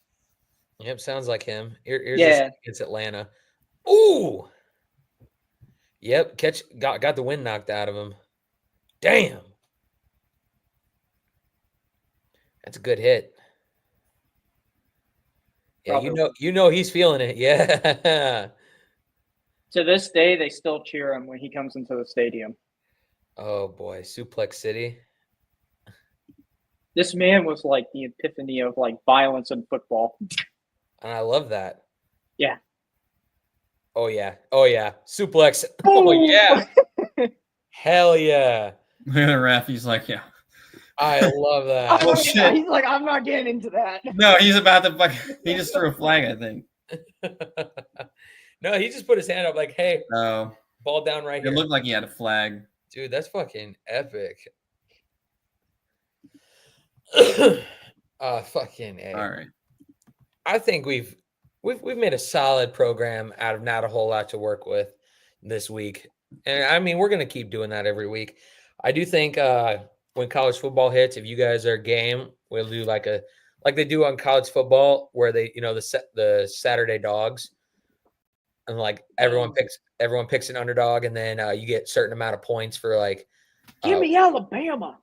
[SPEAKER 1] Yep, sounds like him. Here's
[SPEAKER 2] Yeah.
[SPEAKER 1] this against Atlanta. Ooh. Yep, got the wind knocked out of him. Damn. That's a good hit. Yeah,
[SPEAKER 2] Probably.
[SPEAKER 1] you know he's feeling it. Yeah.
[SPEAKER 2] To this day, they still cheer him when he comes into the stadium.
[SPEAKER 1] Oh boy, Suplex City.
[SPEAKER 2] This man was like the epiphany of like violence in football.
[SPEAKER 1] And I love that.
[SPEAKER 2] Yeah.
[SPEAKER 1] Oh yeah. Oh yeah. Suplex. Oh yeah. Hell yeah.
[SPEAKER 3] Look at the ref. He's like, yeah.
[SPEAKER 1] I love that.
[SPEAKER 3] Oh, shit.
[SPEAKER 2] He's like, I'm not getting into that.
[SPEAKER 3] No, he's about to fucking. He just threw a flag, I think.
[SPEAKER 1] No, he just put his hand up like, "Hey,
[SPEAKER 3] Oh,
[SPEAKER 1] ball down right
[SPEAKER 3] it
[SPEAKER 1] here."
[SPEAKER 3] looked like he had a flag.
[SPEAKER 1] Dude, that's fucking epic. Fucking A.
[SPEAKER 3] All right.
[SPEAKER 1] I think we've made a solid program out of not a whole lot to work with this week. And I mean, we're gonna keep doing that every week. I do think when college football hits, if you guys are game, we'll do like they do on college football where they, the Saturday dogs, and like everyone picks an underdog, and then you get a certain amount of points for
[SPEAKER 2] Give
[SPEAKER 1] uh,
[SPEAKER 2] me Alabama.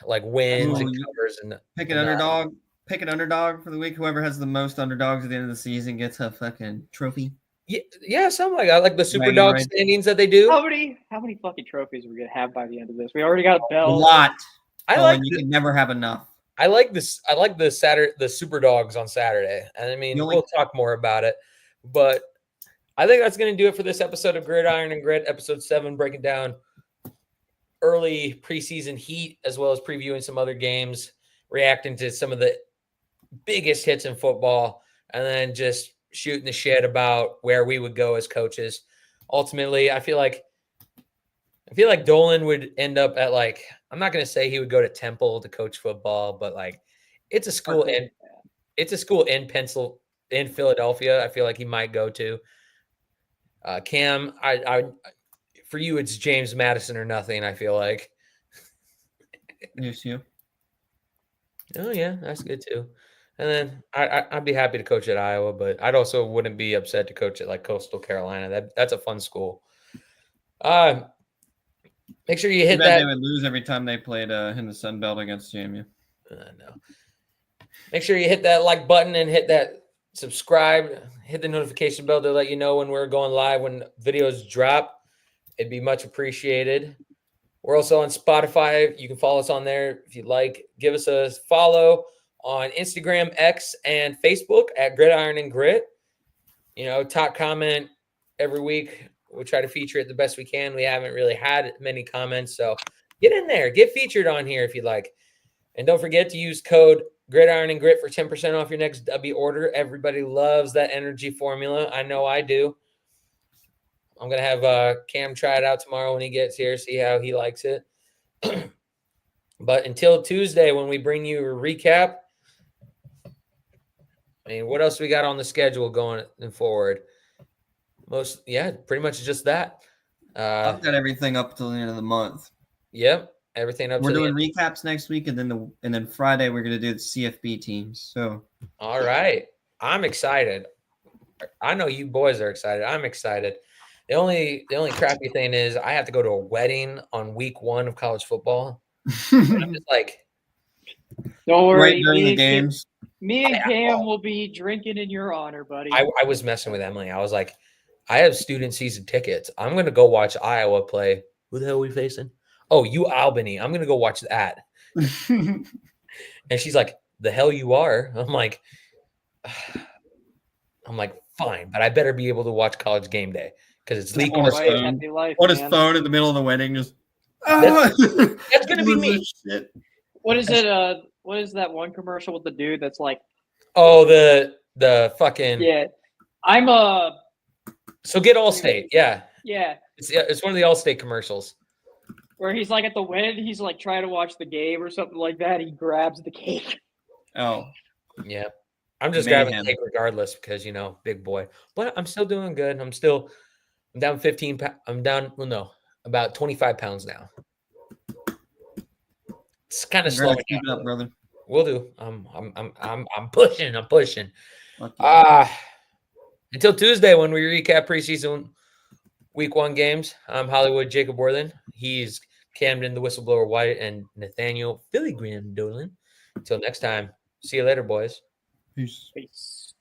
[SPEAKER 1] like wins and
[SPEAKER 3] Ooh,
[SPEAKER 1] covers and
[SPEAKER 3] Pick an underdog. Pick an underdog for the week. Whoever has the most underdogs at the end of the season gets a fucking trophy.
[SPEAKER 1] yeah, something like that, like the super
[SPEAKER 3] Bragging
[SPEAKER 1] dog
[SPEAKER 3] rights.
[SPEAKER 1] standings that they do.
[SPEAKER 2] How many fucking trophies are we gonna have by the end of this? We already got a
[SPEAKER 3] A
[SPEAKER 2] belt.
[SPEAKER 3] lot.
[SPEAKER 1] I
[SPEAKER 3] Colin,
[SPEAKER 1] like
[SPEAKER 3] you can never have enough.
[SPEAKER 1] I like this. I like the super dogs on Saturday. And I mean,
[SPEAKER 3] The only-
[SPEAKER 1] we'll talk more about it, but I think that's going to do it for this episode of Gridiron and Grit, episode 7, breaking down early preseason heat, as well as previewing some other games, reacting to some of the biggest hits in football, and then just shooting the shit about where we would go as coaches. Ultimately, I feel like Dolan would end up at I'm not going to say he would go to Temple to coach football, but it's a school in Philadelphia. I feel like he might go to. Cam, I for you, it's James Madison or nothing. I feel like.
[SPEAKER 3] Yes, you.
[SPEAKER 1] Oh yeah, that's good too. And then I'd be happy to coach at Iowa, but I'd also wouldn't be upset to coach at Coastal Carolina. That's a fun school. Make sure you hit that.
[SPEAKER 3] They would lose every time they played in the Sun Belt against JMU.
[SPEAKER 1] No. Make sure you hit that like button and hit that subscribe. Hit the notification bell to let you know when we're going live, when videos drop. It'd be much appreciated. We're also on Spotify. You can follow us on there if you'd like. Give us a follow on Instagram, X, and Facebook at Gridiron and Grit. Top comment every week. We'll try to feature it the best we can. We haven't really had many comments, so get in there. Get featured on here if you'd like. And don't forget to use code Gridiron and Grit for 10% off your next W order. Everybody loves that energy formula. I know I do. I'm going to have Cam try it out tomorrow when he gets here, see how he likes it. But until Tuesday, when we bring you a recap, I mean, what else we got on the schedule going forward? Pretty much just that.
[SPEAKER 3] I've got everything up till the end of the month.
[SPEAKER 1] Yep, everything up.
[SPEAKER 3] We're doing recaps next week, and then Friday we're gonna do the CFB teams. So,
[SPEAKER 1] all right, I'm excited. I know you boys are excited. I'm excited. The only crappy thing is I have to go to a wedding on week 1 of college football. I'm just like,
[SPEAKER 2] don't worry,
[SPEAKER 3] right during the games.
[SPEAKER 2] Me and Cam will be drinking in your honor, buddy.
[SPEAKER 1] I was messing with Emily. I was like, I have student season tickets. I'm going to go watch Iowa play. Who the hell are we facing? Oh, Albany. I'm going to go watch that. And she's like, the hell you are? I'm like, fine, but I better be able to watch College Game Day because it's legal.
[SPEAKER 3] On his phone in the middle of the wedding, just
[SPEAKER 1] that's going to be me.
[SPEAKER 2] Shit. What is it? What is that one commercial with the dude that's like,
[SPEAKER 1] oh, the fucking
[SPEAKER 2] I'm
[SPEAKER 1] so get Allstate, yeah, it's one of the Allstate commercials
[SPEAKER 2] where he's like at the wedding, he's like trying to watch the game or something like that. He grabs the cake.
[SPEAKER 3] Oh,
[SPEAKER 1] yeah, I'm just grabbing the cake regardless because big boy, but I'm still doing good. I'm down 15. I'm down. Well, no, about 25 pounds now. It's kind of slowing
[SPEAKER 3] Keep it up, brother.
[SPEAKER 1] We'll do. I'm pushing. Until Tuesday when we recap preseason week 1 games. I'm Hollywood Jacob Worthen. He's Camden the Whistleblower White and Nathaniel Philly Graham Dolan. Until next time, see you later, boys.
[SPEAKER 3] Peace.
[SPEAKER 2] Peace.